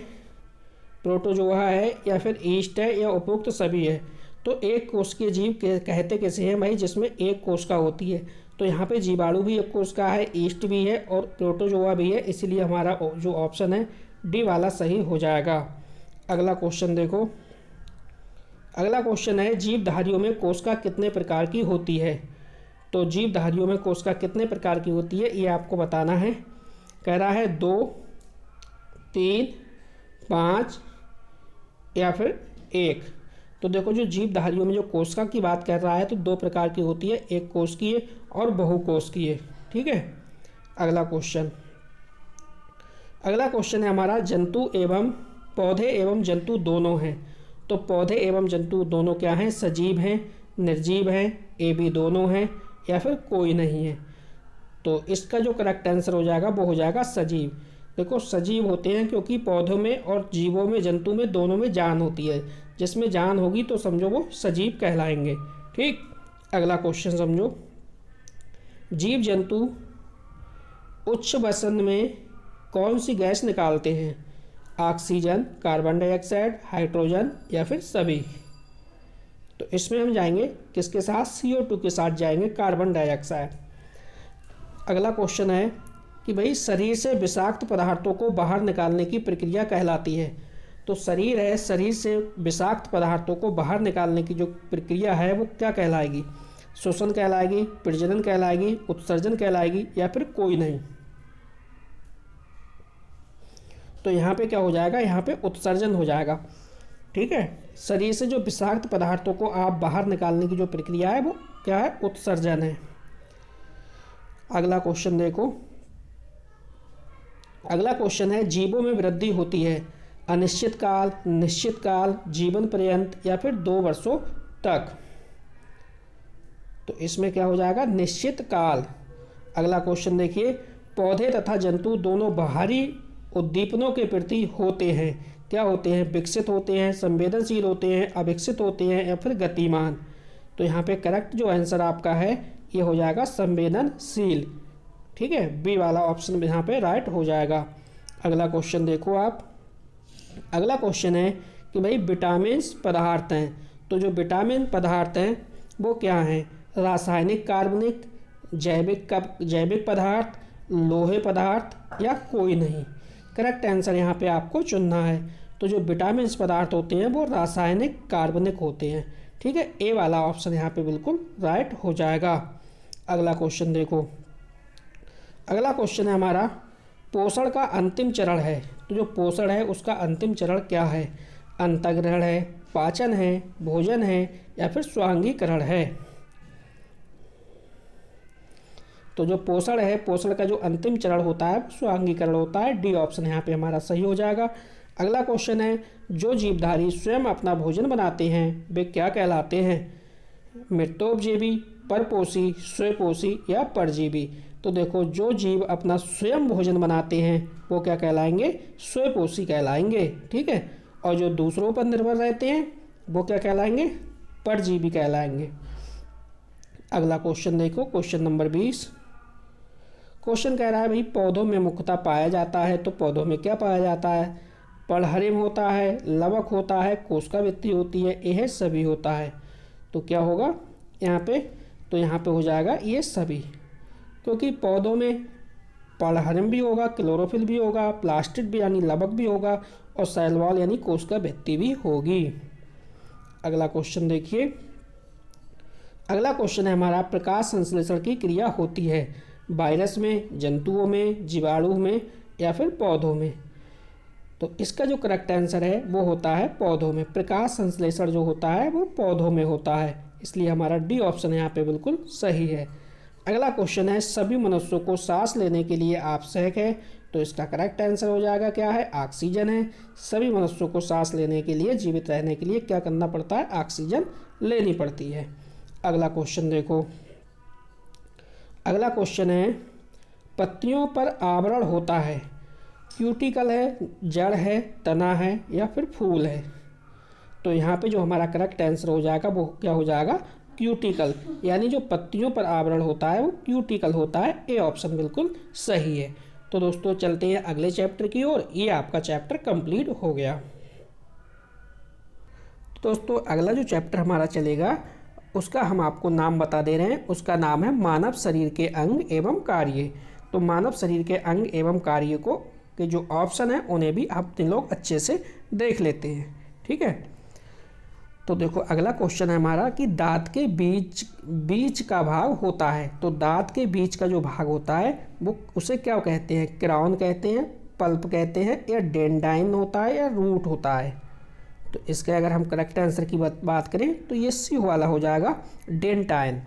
प्रोटोजोआ है या फिर ईस्ट है या उपयुक्त सभी है। तो एक कोशिकीय जीव कहते किसे हैं भाई, जिसमें एक कोशिका होती है। तो यहाँ पे जीवाणु भी एक कोशिका है, ईस्ट भी है और प्रोटोजोआ भी है, इसलिए हमारा जो ऑप्शन है डी वाला सही हो जाएगा। अगला क्वेश्चन देखो, अगला क्वेश्चन है जीवधारियों में कोशिका कितने प्रकार की होती है। तो जीवधारियों में कोशिका कितने प्रकार की होती है ये आपको बताना है। कह रहा है 2, 3, 5 या फिर 1। तो देखो जो जीवधारियों में जो कोशिका की बात कर रहा है तो 2 प्रकार की होती है, एक कोशिकीय और बहुकोशिकीय। ठीक है, अगला क्वेश्चन, अगला क्वेश्चन है हमारा जंतु एवं पौधे एवं जंतु दोनों हैं। तो पौधे एवं जंतु दोनों क्या हैं, सजीव हैं, निर्जीव हैं, ए बी दोनों हैं या फिर कोई नहीं है। तो इसका जो करेक्ट आंसर हो जाएगा वो हो जाएगा सजीव। देखो सजीव होते हैं क्योंकि पौधों में और जीवों में, जंतु में, दोनों में जान होती है। जिसमें जान होगी तो समझो वो सजीव कहलाएंगे। ठीक। अगला क्वेश्चन समझो, जीव जंतु उच्च वसन में कौन सी गैस निकालते हैं? ऑक्सीजन, कार्बन डाइऑक्साइड, हाइड्रोजन या फिर सभी? तो इसमें हम जाएंगे किसके साथ? CO2 के साथ जाएंगे, कार्बन डाइऑक्साइड। अगला क्वेश्चन है कि भाई शरीर से विषाक्त पदार्थों को बाहर निकालने की प्रक्रिया कहलाती है। तो शरीर है, शरीर से विषाक्त पदार्थों को बाहर निकालने की जो प्रक्रिया है वो क्या कहलाएगी? श्वसन कहलाएगी, प्रजनन कहलाएगी, उत्सर्जन कहलाएगी या फिर कोई नहीं? तो यहाँ पे क्या हो जाएगा? यहाँ पे उत्सर्जन हो जाएगा। ठीक है, शरीर से जो विषाक्त पदार्थों को आप बाहर निकालने की जो प्रक्रिया है वो क्या है? उत्सर्जन है। अगला क्वेश्चन देखो, अगला क्वेश्चन है जीवों में वृद्धि होती है अनिश्चित काल, निश्चित काल, जीवन पर्यंत या फिर 2 वर्षों तक? तो इसमें क्या हो जाएगा? निश्चित काल। अगला क्वेश्चन देखिए, पौधे तथा जंतु दोनों बाहरी उद्दीपनों के प्रति होते हैं, क्या होते हैं? विकसित होते हैं, संवेदनशील होते हैं, अविकसित होते हैं या फिर गतिमान? तो यहाँ पे करेक्ट जो आंसर आपका है ये हो जाएगा संवेदनशील। ठीक है, बी वाला ऑप्शन यहाँ पे राइट हो जाएगा। अगला क्वेश्चन देखो आप, अगला क्वेश्चन है कि भाई विटामिन पदार्थ हैं, तो जो पदार्थ हैं वो क्या हैं? रासायनिक, कार्बनिक, जैविक पदार्थ, लोहे पदार्थ या कोई नहीं? करेक्ट आंसर यहाँ पे आपको चुनना है। तो जो विटामिन पदार्थ होते हैं वो रासायनिक, कार्बनिक होते हैं। ठीक है, ए वाला ऑप्शन यहाँ पे बिल्कुल राइट हो जाएगा। अगला क्वेश्चन देखो, अगला क्वेश्चन है हमारा, पोषण का अंतिम चरण है। तो जो पोषण है उसका अंतिम चरण क्या है? अंतःग्रहण है, पाचन है, भोजन है या फिर स्वांगीकरण है? तो जो पोषण है, पोषण का जो अंतिम चरण होता है स्वांगीकरण होता है। डी ऑप्शन यहाँ पे हमारा सही हो जाएगा। अगला क्वेश्चन है, जो जीवधारी स्वयं अपना भोजन बनाते हैं वे क्या कहलाते हैं? मृतोपजीवी, परपोषी, स्वपोषी या परजीवी? तो देखो, जो जीव अपना स्वयं भोजन बनाते हैं वो क्या कहलाएंगे? स्वपोषी कहलाएंगे। ठीक है, और जो दूसरों पर निर्भर रहते हैं वो क्या कहलाएंगे? परजीवी कहलाएंगे। अगला क्वेश्चन देखो, क्वेश्चन नंबर 20। क्वेश्चन कह रहा है भाई पौधों में मुख्यतः पाया जाता है, तो पौधों में क्या पाया जाता है? पर्णहरिम होता है, लवक होता है, कोशिकावृत्ति होती है, यह सभी होता है। तो क्या होगा यहाँ पे? तो यहाँ पे हो जाएगा ये सभी, क्योंकि पौधों में पर्णहरिम भी होगा, क्लोरोफिल भी होगा, प्लास्टिड भी यानी लवक भी होगा और सेल वॉल यानी कोशिकावृत्ति भी होगी। अगला क्वेश्चन देखिए, अगला क्वेश्चन है हमारा, प्रकाश संश्लेषण की क्रिया होती है वायरस में, जंतुओं में, जीवाणु में या फिर पौधों में? तो इसका जो करेक्ट आंसर है वो होता है पौधों में। प्रकाश संश्लेषण जो होता है वो पौधों में होता है, इसलिए हमारा डी ऑप्शन यहाँ पे बिल्कुल सही है। अगला क्वेश्चन है, सभी मनुष्यों को सांस लेने के लिए आवश्यक है, तो इसका करेक्ट आंसर हो जाएगा क्या है? ऑक्सीजन है। सभी मनुष्यों को सांस लेने के लिए, जीवित रहने के लिए क्या करना पड़ता है? ऑक्सीजन लेनी पड़ती है। अगला क्वेश्चन देखो, अगला क्वेश्चन है, पत्तियों पर आवरण होता है, क्यूटिकल है, जड़ है, तना है या फिर फूल है? तो यहाँ पे जो हमारा करेक्ट आंसर हो जाएगा वो क्या हो जाएगा? क्यूटिकल, यानी जो पत्तियों पर आवरण होता है वो क्यूटिकल होता है। ए ऑप्शन बिल्कुल सही है। तो दोस्तों चलते हैं अगले चैप्टर की ओर। ये आपका चैप्टर कंप्लीट हो गया। दोस्तों अगला जो चैप्टर हमारा चलेगा उसका हम आपको नाम बता दे रहे हैं। उसका नाम है मानव शरीर के अंग एवं कार्य। तो मानव शरीर के अंग एवं कार्य को के जो ऑप्शन है उन्हें भी आप तीन लोग अच्छे से देख लेते हैं। ठीक है, तो देखो अगला क्वेश्चन है हमारा कि दांत के बीच का भाग होता है। तो दांत के बीच का जो भाग होता है वो उसे क्या कहते हैं? क्राउन कहते हैं, पल्प कहते हैं या डेंडाइन होता है या रूट होता है? तो इसके अगर हम करेक्ट आंसर की बात करें तो ये सी वाला हो जाएगा, डेंटाइन।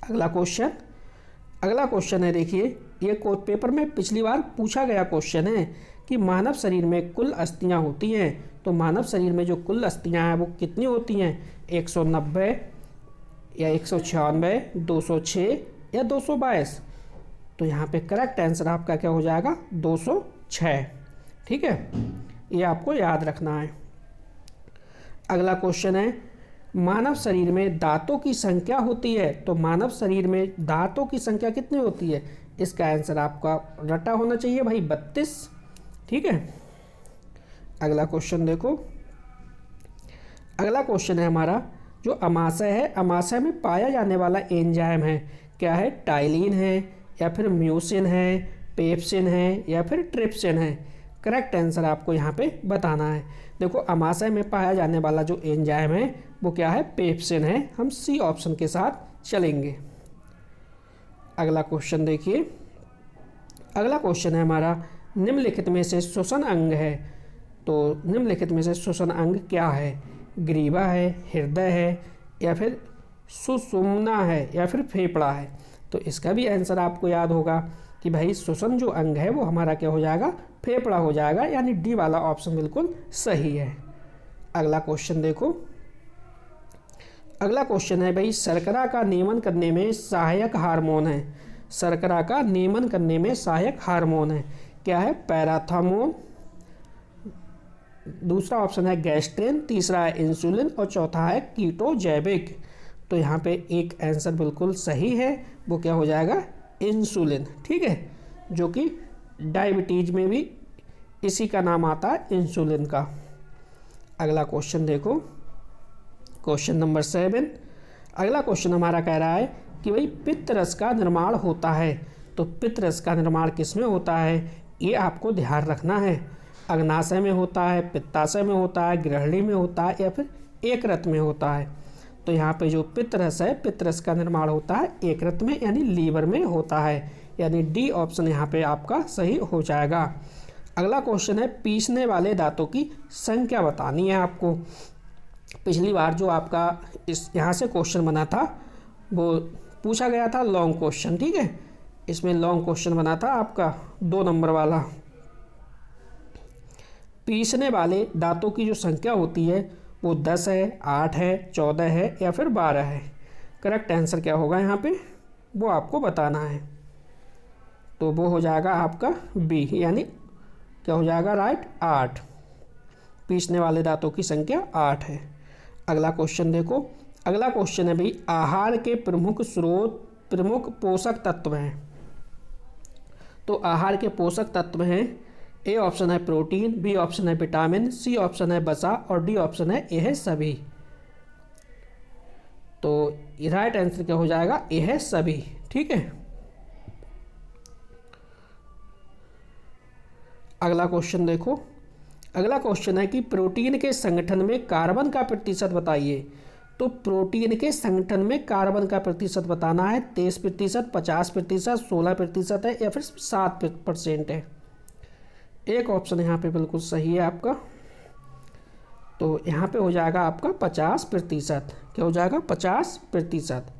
अगला क्वेश्चन है, देखिए ये पेपर में पिछली बार पूछा गया क्वेश्चन है कि मानव शरीर में कुल अस्थियां होती हैं। तो मानव शरीर में जो कुल अस्थियां हैं वो कितनी होती हैं? 190 या 196, 206 या 222? तो यहाँ पे करेक्ट आंसर आपका क्या हो जाएगा? 206। ठीक है, ये आपको याद रखना है। अगला क्वेश्चन है, मानव शरीर में दांतों की संख्या होती है, तो मानव शरीर में दांतों की संख्या कितनी होती है? इसका आंसर आपका रटा होना चाहिए भाई 32। ठीक है, अगला क्वेश्चन देखो। अगला क्वेश्चन है हमारा जो अमाशय है, अमाशय में पाया जाने वाला एंजाइम है, क्या है? टाइलिन है या फिर म्यूसिन है, पेप्सिन है या फिर ट्रिप्सिन है? करेक्ट आंसर आपको यहाँ पे बताना है। देखो अमाशय में पाया जाने वाला जो एंजाइम है वो क्या है? पेप्सिन है। हम सी ऑप्शन के साथ चलेंगे। अगला क्वेश्चन देखिए। अगला क्वेश्चन है हमारा निम्नलिखित में से श्वसन अंग है, तो निम्नलिखित में से श्वसन अंग क्या है? ग्रीवा है, हृदय है या फिर सुषुम्ना है या फिर फेफड़ा है? तो इसका भी आंसर आपको याद होगा कि भाई श्वसन जो अंग है वो हमारा क्या हो जाएगा? फेफड़ा हो जाएगा, यानी डी वाला ऑप्शन बिल्कुल सही है। अगला क्वेश्चन देखो। अगला क्वेश्चन है भाई शर्करा का नियमन करने में सहायक हार्मोन है, शर्करा का नियमन करने में सहायक हार्मोन है, क्या है? पैराथार्मोन, दूसरा ऑप्शन है गैस्ट्रिन, तीसरा है इंसुलिन और चौथा है कीटोजैविक। तो यहाँ पे एक आंसर बिल्कुल सही है, वो क्या हो जाएगा? इंसुलिन। ठीक है, जो कि डायबिटीज में भी इसी का नाम आता है, इंसुलिन का। अगला क्वेश्चन देखो, क्वेश्चन नंबर 7। अगला क्वेश्चन हमारा कह रहा है कि भाई पित्तरस का निर्माण होता है, तो पित्तरस का निर्माण किस में होता है? ये आपको ध्यान रखना है। अग्नाशय में होता है, पित्ताशय में होता है, ग्रहणी में होता है या फिर एकरत में होता है? तो यहाँ पे जो पित्तरस है, पित्तरस का निर्माण होता है एकरत में, यानी लीवर में होता है, यानी डी ऑप्शन यहाँ पे आपका सही हो जाएगा। अगला क्वेश्चन है पीसने वाले दांतों की संख्या बतानी है आपको। पिछली बार जो आपका इस यहाँ से क्वेश्चन बना था वो पूछा गया था लॉन्ग क्वेश्चन। ठीक है, इसमें लॉन्ग क्वेश्चन बना था आपका 2 नंबर वाला। पीसने वाले दांतों की जो संख्या होती है वो 10 है, 8 है, 14 है या फिर 12 है? करेक्ट आंसर क्या होगा यहाँ पे, वो आपको बताना है। तो वो हो जाएगा आपका बी, यानी क्या हो जाएगा? राइट, 8। पीसने वाले दांतों की संख्या 8 है। अगला क्वेश्चन देखो। अगला क्वेश्चन है भाई आहार के प्रमुख स्रोत, प्रमुख पोषक तत्व हैं। तो आहार के पोषक तत्व हैं, ए ऑप्शन है प्रोटीन, बी ऑप्शन है विटामिन, सी ऑप्शन है वसा और डी ऑप्शन है ए है सभी। तो राइट आंसर क्या हो जाएगा? ए है सभी। ठीक है, अगला क्वेश्चन देखो। अगला क्वेश्चन है कि प्रोटीन के संगठन में कार्बन का प्रतिशत बताइए। तो प्रोटीन के संगठन में कार्बन का प्रतिशत बताना है। 23%, 50%, 16% है या फिर 7% है? एक ऑप्शन यहाँ पे बिल्कुल सही है आपका, तो यहाँ पे हो जाएगा आपका 50%। क्या हो जाएगा? 50%।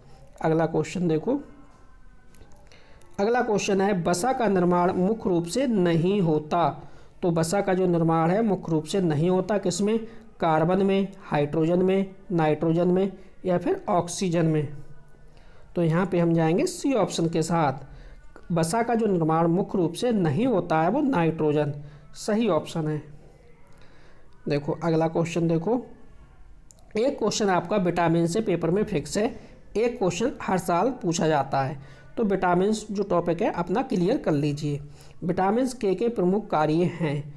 अगला क्वेश्चन देखो। अगला क्वेश्चन है वसा का निर्माण मुख्य रूप से नहीं होता। तो वसा का जो निर्माण है मुख्य रूप से नहीं होता, किसमें? कार्बन में, हाइड्रोजन में, नाइट्रोजन में या फिर ऑक्सीजन में? तो यहाँ पे हम जाएंगे सी ऑप्शन के साथ। वसा का जो निर्माण मुख्य रूप से नहीं होता है वो नाइट्रोजन, सही ऑप्शन है। देखो अगला क्वेश्चन देखो। एक क्वेश्चन आपका विटामिन से पेपर में फिक्स है, एक क्वेश्चन हर साल पूछा जाता है। तो विटामिन जो टॉपिक है अपना क्लियर कर लीजिए। विटामिन के प्रमुख कार्य हैं।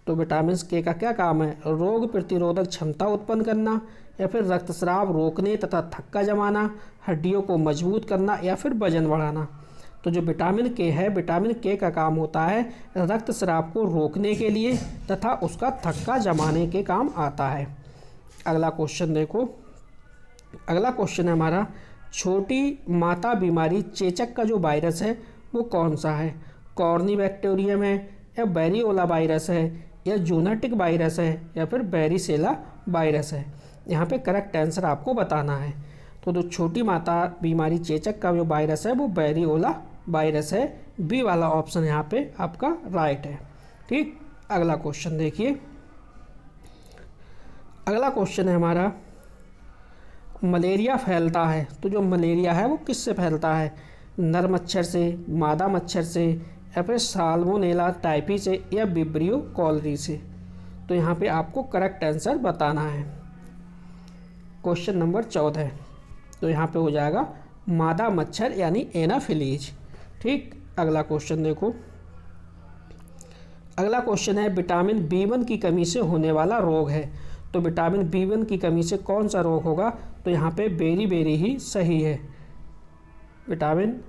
तो विटामिन के का क्या काम है? रोग प्रतिरोधक क्षमता उत्पन्न करना या फिर रक्तस्राव रोकने तथा थक्का जमाना, हड्डियों को मजबूत करना या फिर वजन बढ़ाना। तो जो विटामिन के है, विटामिन के का काम होता है रक्तस्राव को रोकने के लिए तथा उसका थक्का जमाने के काम आता है। अगला क्वेश्चन देखो। अगला क्वेश्चन है हमारा छोटी माता बीमारी चेचक का जो वायरस है वो कौन सा है? कॉर्नीबैक्टीरियम है या वेरियोला वायरस है या जूनोटिक वायरस है या फिर वेरिसेला वायरस है? यहाँ पे करेक्ट आंसर आपको बताना है। तो जो छोटी माता बीमारी चेचक का जो वायरस है वो वेरियोला वायरस है। बी वाला ऑप्शन यहाँ पे आपका राइट है। ठीक, अगला क्वेश्चन देखिए। अगला क्वेश्चन है हमारा मलेरिया फैलता है। तो जो मलेरिया है वो किससे फैलता है? नर मच्छर से, मादा मच्छर से या फिर साल्मोनेला टाइफी से या विब्रियो कॉलरी से? तो यहाँ पे आपको करेक्ट आंसर बताना है। क्वेश्चन नंबर 14, तो यहाँ पे हो जाएगा मादा मच्छर यानी एनाफिलीज। ठीक, अगला क्वेश्चन देखो। अगला क्वेश्चन है विटामिन B1 की कमी से होने वाला रोग है। तो विटामिन B1 की कमी से कौन सा रोग होगा? तो यहाँ पे बेरी ही सही है, विटामिन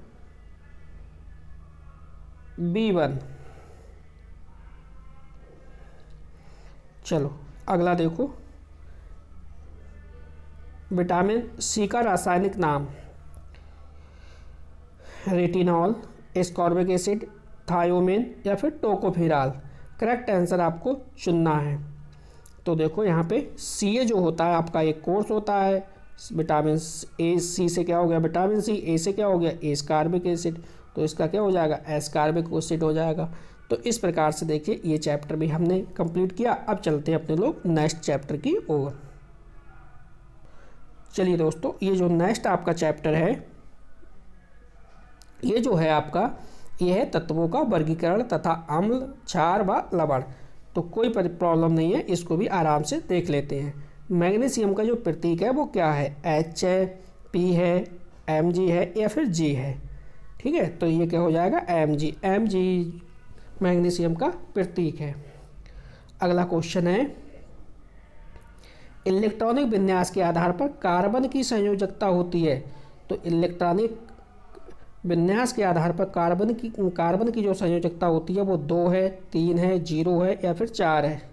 B1। चलो अगला देखो, विटामिन C का रासायनिक नाम रेटिनॉल, एस्कॉर्बिक एसिड, थायोमिन या फिर टोकोफेराल। करेक्ट आंसर आपको चुनना है। तो देखो यहाँ पे सी जो होता है आपका एक कोर्स होता है, विटामिन सी से क्या हो गया विटामिन सी, ए से क्या हो गया एस्कॉर्बिक एसिड, तो इसका क्या हो जाएगा एस्कॉर्बिक एसिड हो जाएगा। तो इस प्रकार से देखिए ये चैप्टर भी हमने कंप्लीट किया। अब चलते हैं अपने लोग नेक्स्ट चैप्टर की ओर। चलिए दोस्तों, ये जो नेक्स्ट आपका चैप्टर है ये जो है आपका ये है तत्वों का वर्गीकरण तथा अम्ल, क्षार व लवण। तो कोई प्रॉब्लम नहीं है, इसको भी आराम से देख लेते हैं। मैग्नीशियम का जो प्रतीक है वो क्या है? H है, P है, Mg है या फिर G है। ठीक है, तो ये क्या हो जाएगा Mg मैग्नीशियम का प्रतीक है। अगला क्वेश्चन है इलेक्ट्रॉनिक विन्यास के आधार पर कार्बन की संयोजकता होती है। तो इलेक्ट्रॉनिक विन्यास के आधार पर कार्बन की जो संयोजकता होती है वो 2 है, 3 है, 0 है या फिर 4 है।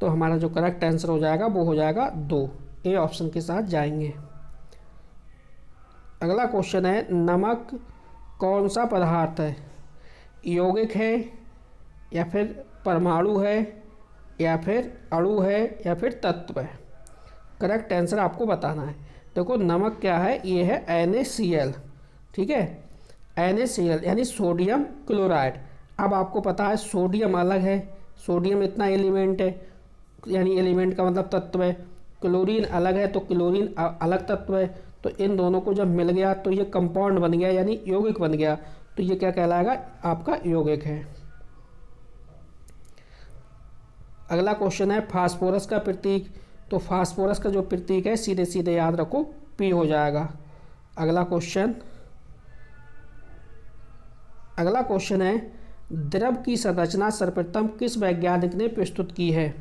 तो हमारा जो करेक्ट आंसर हो जाएगा वो हो जाएगा 2, ए ऑप्शन के साथ जाएंगे। अगला क्वेश्चन है नमक कौन सा पदार्थ है? यौगिक है या फिर परमाणु है या फिर अणु है या फिर तत्व है? करेक्ट आंसर आपको बताना है। देखो नमक क्या है? ये है NaCl। ठीक है, NaCl यानी सोडियम क्लोराइड। अब आपको पता है सोडियम अलग है, सोडियम इतना एलिमेंट है यानी एलिमेंट का मतलब तत्व है। क्लोरीन अलग है तो क्लोरीन अलग तत्व है। तो इन दोनों को जब मिल गया तो ये कंपाउंड बन गया यानी यौगिक बन गया। तो ये क्या कहलाएगा? आपका यौगिक है। अगला क्वेश्चन है फास्फोरस का प्रतीक। तो फास्फोरस का जो प्रतीक है सीधे सीधे याद रखो P हो जाएगा। अगला क्वेश्चन है द्रव की संरचना सर्वप्रथम किस वैज्ञानिक ने प्रस्तुत की है?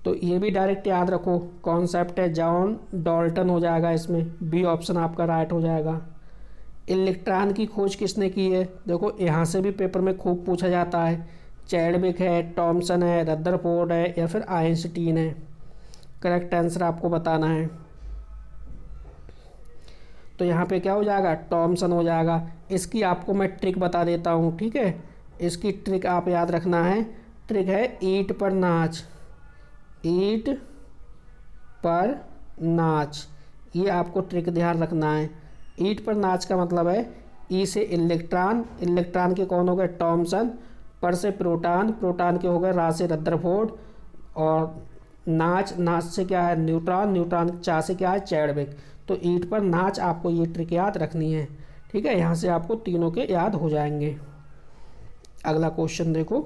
तो ये भी डायरेक्ट याद रखो, कॉन्सेप्ट है जॉन डाल्टन हो जाएगा इसमें, बी ऑप्शन आपका राइट हो जाएगा। इलेक्ट्रॉन की खोज किसने की है? देखो यहाँ से भी पेपर में खूब पूछा जाता है, चैडविक है, थॉमसन है, रदरफोर्ड है या फिर आइंस्टीन है। करेक्ट आंसर आपको बताना है। तो यहाँ पे क्या हो जाएगा? थॉमसन हो जाएगा। इसकी आपको मैं ट्रिक बता देता हूँ, ठीक है। इसकी ट्रिक आप याद रखना है, ट्रिक है ईंट पर नाच, ईंट पर नाच, ये आपको ट्रिक ध्यान रखना है। ईंट पर नाच का मतलब है ई से इलेक्ट्रॉन, इलेक्ट्रॉन के कौन हो गए? थॉमसन, पर से प्रोटॉन, प्रोटॉन के हो गए रा से रदरफोर्ड, और नाच, नाच से क्या है? न्यूट्रॉन, न्यूट्रॉन चा से क्या है? चैडविक। तो ईंट पर नाच आपको ये ट्रिक याद रखनी है, ठीक है। यहाँ से आपको तीनों के याद हो जाएंगे। अगला क्वेश्चन देखो,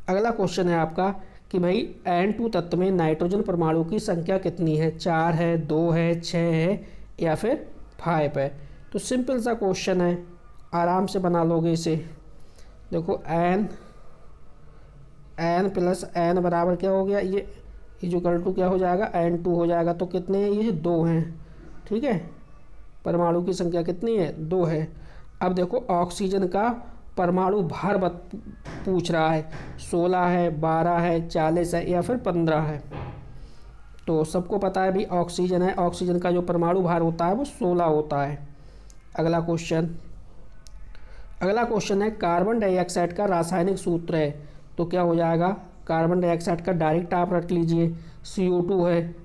अगला क्वेश्चन है आपका कि भाई N2 तत्व में नाइट्रोजन परमाणु की संख्या कितनी है? 4 है, 2 है, 6 है या फिर 5 है? तो सिंपल सा क्वेश्चन है, आराम से बना लोगे इसे। देखो n प्लस n बराबर क्या हो गया? ये इक्वल टू क्या हो जाएगा? N2 हो जाएगा। तो कितने हैं? ये 2 हैं, ठीक है। परमाणु की संख्या कितनी है? 2 है। अब देखो ऑक्सीजन का परमाणु भार पूछ रहा है, 16 है, 12 है, 40 है या फिर 15 है। तो सबको पता है भाई ऑक्सीजन है, ऑक्सीजन का जो परमाणु भार होता है वो 16 होता है। अगला क्वेश्चन है कार्बन डाइऑक्साइड का रासायनिक सूत्र है। तो क्या हो जाएगा? कार्बन डाइऑक्साइड का डायरेक्ट आप रख लीजिए, CO2 है।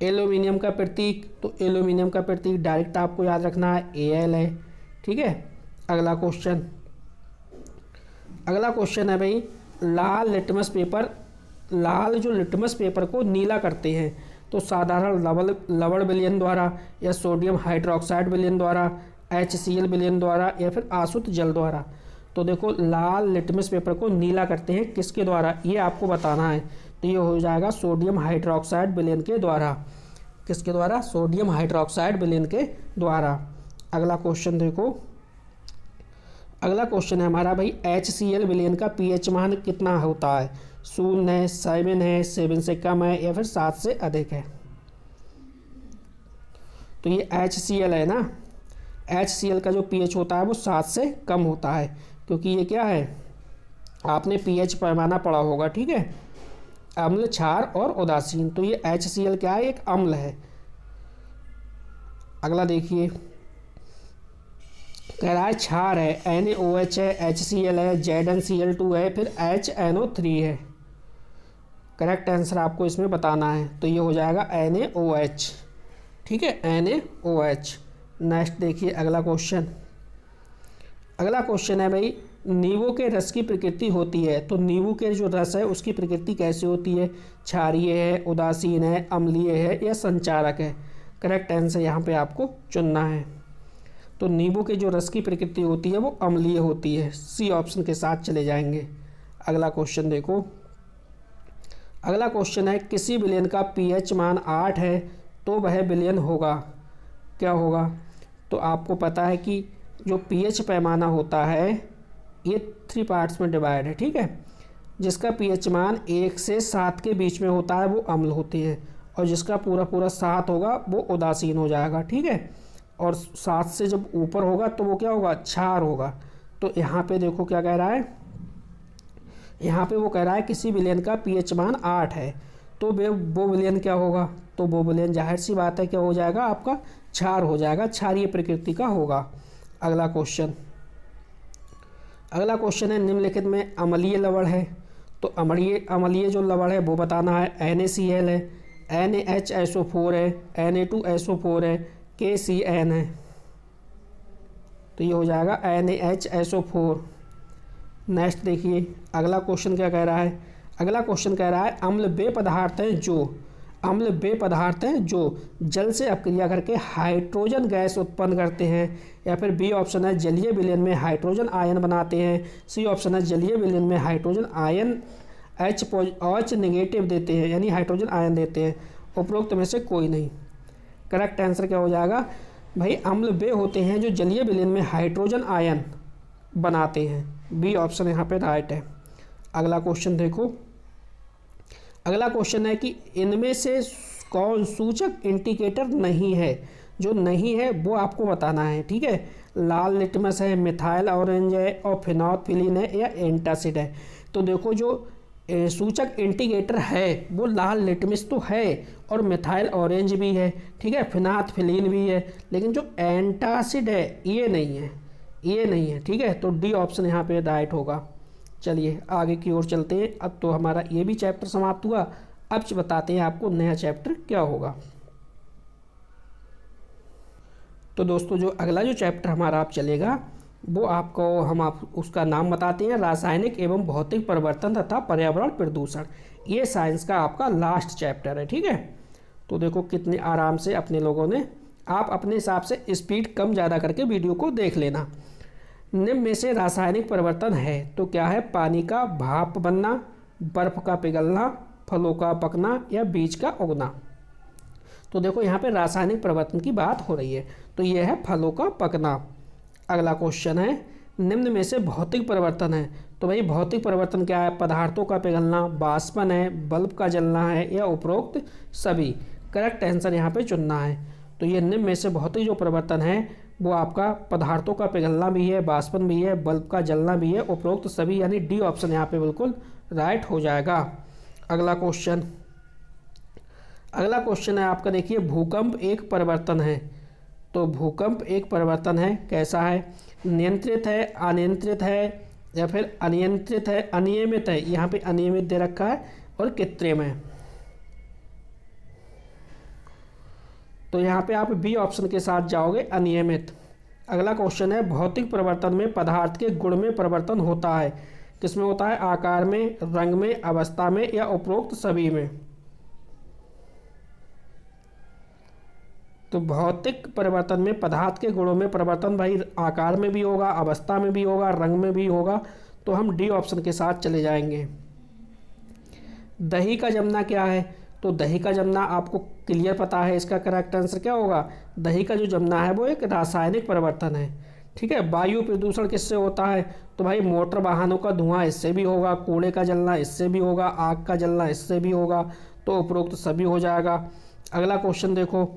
एल्यूमिनियम का प्रतीक, तो एल्यूमिनियम का प्रतीक डायरेक्ट आपको याद रखना है, Al है, ठीक है। अगला क्वेश्चन है भाई लाल जो लिटमस पेपर को नीला करते हैं, तो साधारण लवण विलयन द्वारा या सोडियम हाइड्रोक्साइड विलयन द्वारा, HCl विलयन द्वारा या फिर आसुत जल द्वारा। तो देखो लाल लिटमस पेपर को नीला करते हैं किसके द्वारा, ये आपको बताना है। तो ये हो जाएगा सोडियम हाइड्रोक्साइड विलयन के द्वारा। किसके द्वारा? सोडियम हाइड्रोक्साइड विलयन के द्वारा। अगला क्वेश्चन देखो, अगला क्वेश्चन है हमारा भाई HCl विलयन का pH मान कितना होता है? 0 है, 7 है, 7 से कम है या फिर 7 से अधिक है? तो ये HCl है ना, HCl का जो pH होता है वो 7 से कम होता है, क्योंकि ये क्या है, आपने pH पैमाना पढ़ा होगा, ठीक है, अम्ल, क्षार और उदासीन। तो ये HCl क्या है? एक अम्ल है। अगला देखिए, कह रहा है क्षार है, NaOH है, HCl है, ZnCl2 है, फिर HNO3 है। करेक्ट आंसर आपको इसमें बताना है, तो ये हो जाएगा NaOH, ठीक है, NaOH। नेक्स्ट देखिए अगला क्वेश्चन, अगला क्वेश्चन है भाई नींबू के रस की प्रकृति होती है, तो नींबू के जो रस है उसकी प्रकृति कैसी होती है? क्षारीय है, उदासीन है, अम्लीय है या संचारक है? करेक्ट आंसर यहाँ पे आपको चुनना है। तो नींबू के जो रस की प्रकृति होती है वो अम्लीय होती है, सी ऑप्शन के साथ चले जाएंगे। अगला क्वेश्चन देखो, अगला क्वेश्चन है किसी विलयन का pH मान 8 है तो वह विलयन होगा, क्या होगा? तो आपको पता है कि जो pH पैमाना होता है ये 3 पार्ट्स में डिवाइड है, ठीक है। जिसका pH मान 1 से 7 के बीच में होता है वो अम्ल होते हैं, और जिसका पूरा पूरा 7 होगा वो उदासीन हो जाएगा, ठीक है। और 7 से जब ऊपर होगा तो वो क्या होगा? क्षार होगा। तो यहाँ पे देखो क्या कह रहा है, यहाँ पे वो कह रहा है किसी विलयन का pH मान 8 है तो वो विलयन क्या होगा? तो वो विलयन जाहिर सी बात है क्या हो जाएगा? आपका क्षार हो जाएगा, क्षारीय प्रकृति का होगा। अगला क्वेश्चन, अगला क्वेश्चन है निम्नलिखित में अम्लीय लवण है, तो अम्लीय जो लवण है वो बताना है। NaCl है, NaHSO4 है, Na2SO4 है, KCN है। तो ये हो जाएगा NaHSO4। नेक्स्ट देखिए अगला क्वेश्चन क्या कह रहा है, अगला क्वेश्चन कह रहा है अम्ल वे पदार्थ हैं जो जल से अपक्रिया करके हाइड्रोजन गैस उत्पन्न करते हैं, या फिर बी ऑप्शन है जलीय विलयन में हाइड्रोजन आयन बनाते हैं, सी ऑप्शन है जलीय विलयन में हाइड्रोजन आयन H नेगेटिव देते हैं, यानी हाइड्रोजन आयन देते हैं। उपरोक्त में से कोई नहीं। करेक्ट आंसर क्या हो जाएगा भाई? अम्ल वे होते हैं जो जलीय विलयन में हाइड्रोजन आयन बनाते हैं, बी ऑप्शन यहाँ पे राइट है। अगला क्वेश्चन देखो, अगला क्वेश्चन है कि इनमें से कौन सूचक इंडिकेटर नहीं है? जो नहीं है वो आपको बताना है, ठीक है। लाल लिटमस है, मिथाइल ऑरेंज है, और फिनोल्फिलीन है या एंटासिड है। तो देखो जो सूचक इंडिकेटर है वो लाल लिटमस तो है और मिथाइल ऑरेंज भी है, ठीक है, फिनोल्फिलीन भी है, लेकिन जो एंटासिड है ये नहीं है, ये नहीं है, ठीक है। तो डी ऑप्शन यहाँ पे राइट होगा। चलिए आगे की ओर चलते हैं। अब तो हमारा ये भी चैप्टर समाप्त हुआ, अब बताते हैं आपको नया चैप्टर क्या होगा। तो दोस्तों जो अगला जो चैप्टर हमारा आप चलेगा वो आपको आप उसका नाम बताते हैं, रासायनिक एवं भौतिक परिवर्तन तथा पर्यावरण प्रदूषण। ये साइंस का आपका लास्ट चैप्टर है, ठीक है। तो देखो कितने आराम से अपने लोगों ने, आप अपने हिसाब से स्पीड कम ज़्यादा करके वीडियो को देख लेना। निम्न में से रासायनिक परिवर्तन है तो क्या है? पानी का भाप बनना, बर्फ का पिघलना, फलों का पकना या बीज का उगना। तो देखो यहाँ पे रासायनिक परिवर्तन की बात हो रही है, तो ये है फलों का पकना। अगला क्वेश्चन है निम्न में से भौतिक परिवर्तन है, तो भाई भौतिक परिवर्तन क्या है? पदार्थों का पिघलना, वाष्पन है, बल्ब का जलना है या उपरोक्त सभी। करेक्ट आंसर यहाँ पे चुनना है। तो ये निम्न में से भौतिक जो परिवर्तन है वो आपका पदार्थों का पिघलना भी है, वाष्पन भी है, बल्ब का जलना भी है, उपरोक्त सभी, यानी डी ऑप्शन यहाँ पे बिल्कुल राइट हो जाएगा। अगला क्वेश्चन, अगला क्वेश्चन है आपका, देखिए भूकंप एक परिवर्तन है, तो भूकंप एक परिवर्तन है, कैसा है? नियंत्रित है, अनियंत्रित है या फिर अनियंत्रित है, अनियमित है, यहाँ पे अनियमित दे रखा है, और कृत्रिम है। तो यहाँ पे आप बी ऑप्शन के साथ जाओगे, अनियमित। अगला क्वेश्चन है भौतिक परिवर्तन में पदार्थ के गुण में परिवर्तन होता है, किसमें होता है? आकार में, रंग में, अवस्था में या उपरोक्त सभी में। तो भौतिक परिवर्तन में पदार्थ के गुणों में परिवर्तन भाई आकार में भी होगा, अवस्था में भी होगा, रंग में भी होगा, तो हम डी ऑप्शन के साथ चले जाएंगे। दही का जमना क्या है, तो दही का जमना आपको क्लियर पता है, इसका करेक्ट आंसर क्या होगा, दही का जो जमना है वो एक रासायनिक परिवर्तन है। ठीक है, वायु प्रदूषण किससे होता है, तो भाई मोटर वाहनों का धुआं इससे भी होगा, कूड़े का जलना इससे भी होगा, आग का जलना इससे भी होगा, तो उपरोक्त सभी हो जाएगा। अगला क्वेश्चन देखो,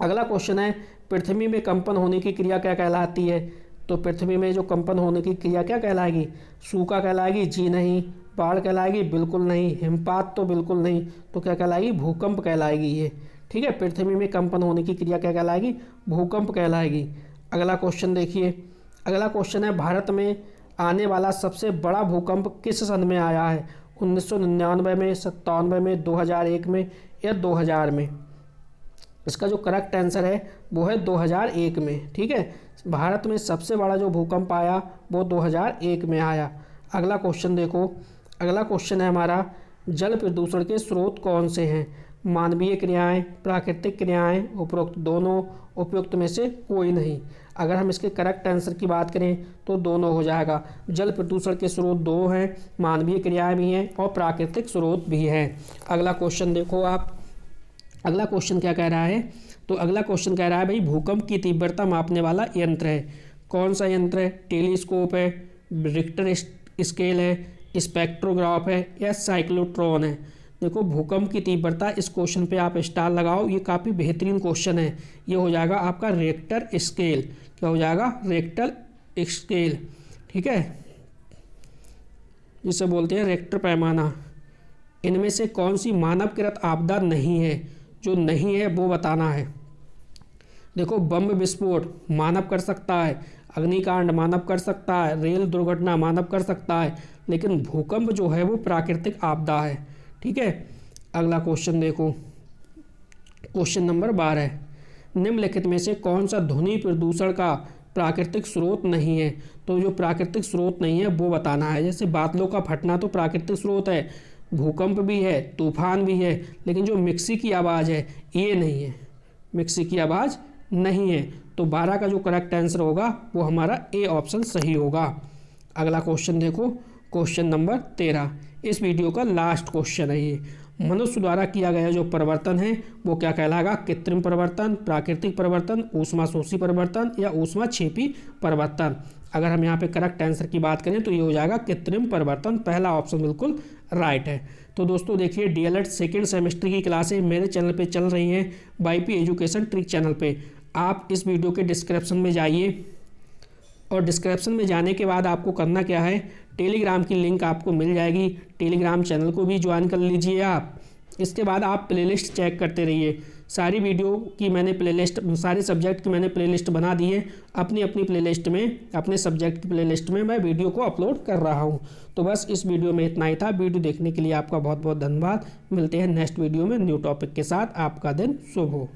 अगला क्वेश्चन है पृथ्वी में कंपन होने की क्रिया क्या कहलाती है, तो पृथ्वी में जो कंपन होने की क्रिया क्या कहलाएगी, सूखा कहलाएगी, जी नहीं, बाढ़ कहलाएगी, बिल्कुल नहीं, हिमपात तो बिल्कुल नहीं, तो क्या कहलाएगी, भूकंप कहलाएगी ये। ठीक है, पृथ्वी में कंपन होने की क्रिया क्या कहलाएगी, भूकंप कहलाएगी। अगला क्वेश्चन देखिए, अगला क्वेश्चन है भारत में आने वाला सबसे बड़ा भूकंप किस सन में आया है, 1999 में, 97 में, 2001 में या 2000 में। इसका जो करेक्ट आंसर है वो है 2001 में। ठीक है, भारत में सबसे बड़ा जो भूकंप आया वो 2001 में आया। अगला क्वेश्चन देखो, अगला क्वेश्चन है हमारा जल प्रदूषण के स्रोत कौन से हैं, मानवीय क्रियाएं, प्राकृतिक क्रियाएं, उपरोक्त दोनों, उपयुक्त में से कोई नहीं। अगर हम इसके करेक्ट आंसर की बात करें तो दोनों हो जाएगा। जल प्रदूषण के स्रोत दो हैं, मानवीय क्रियाएं भी हैं और प्राकृतिक स्रोत भी हैं। अगला क्वेश्चन देखो आप, अगला क्वेश्चन क्या कह रहा है, तो अगला क्वेश्चन कह रहा है भाई भूकंप की तीव्रता मापने वाला यंत्र है, कौन सा यंत्र है, टेलीस्कोप है, रिक्टर स्केल है, स्पेक्ट्रोग्राफ है या साइक्लोट्रॉन है। देखो भूकंप की तीव्रता, इस क्वेश्चन पे आप स्टार लगाओ, ये काफ़ी बेहतरीन क्वेश्चन है। ये हो जाएगा आपका रिक्टर स्केल, क्या हो जाएगा, रिक्टर स्केल। ठीक है, जिसे बोलते हैं रिक्टर पैमाना। इनमें से कौन सी मानवकृत आपदा नहीं है, जो नहीं है वो बताना है। देखो बम विस्फोट मानव कर सकता है, अग्निकांड मानव कर सकता है, रेल दुर्घटना मानव कर सकता है, लेकिन भूकंप जो है वो प्राकृतिक आपदा है। ठीक है, अगला क्वेश्चन देखो, क्वेश्चन नंबर 12, निम्नलिखित में से कौन सा ध्वनि प्रदूषण का प्राकृतिक स्रोत नहीं है, तो जो प्राकृतिक स्रोत नहीं है वो बताना है। जैसे बादलों का फटना तो प्राकृतिक स्रोत है, भूकंप भी है, तूफान भी है, लेकिन जो मिक्सी की आवाज़ है ये नहीं है, मिक्सी की आवाज़ नहीं है। तो 12 का जो करेक्ट आंसर होगा वो हमारा ए ऑप्शन सही होगा। अगला क्वेश्चन देखो, क्वेश्चन नंबर 13, इस वीडियो का लास्ट क्वेश्चन है ये। मनुष्य द्वारा किया गया जो परिवर्तन है वो क्या कहलाएगा, कृत्रिम परिवर्तन, प्राकृतिक परिवर्तन, ऊष्माशोषी परिवर्तन या ऊष्माक्षेपी परिवर्तन। अगर हम यहाँ पे करेक्ट आंसर की बात करें तो ये हो जाएगा कृत्रिम परिवर्तन, पहला ऑप्शन बिल्कुल राइट है। तो दोस्तों देखिए डीएलएड सेकेंड सेमेस्टर की क्लासें मेरे चैनल पे चल रही हैं, वाईपी एजुकेशन ट्रिक चैनल पे। आप इस वीडियो के डिस्क्रिप्शन में जाइए और डिस्क्रिप्शन में जाने के बाद आपको करना क्या है, टेलीग्राम की लिंक आपको मिल जाएगी, टेलीग्राम चैनल को भी ज्वाइन कर लीजिए आप। इसके बाद आप प्लेलिस्ट चेक करते रहिए, सारी वीडियो की मैंने प्लेलिस्ट, सारे सब्जेक्ट की मैंने प्लेलिस्ट बना दी है, अपनी अपनी प्लेलिस्ट में, अपने सब्जेक्ट की प्लेलिस्ट में मैं वीडियो को अपलोड कर रहा हूँ। तो बस इस वीडियो में इतना ही था। वीडियो देखने के लिए आपका बहुत बहुत धन्यवाद। मिलते हैं नेक्स्ट वीडियो में न्यू टॉपिक के साथ। आपका दिन शुभ हो।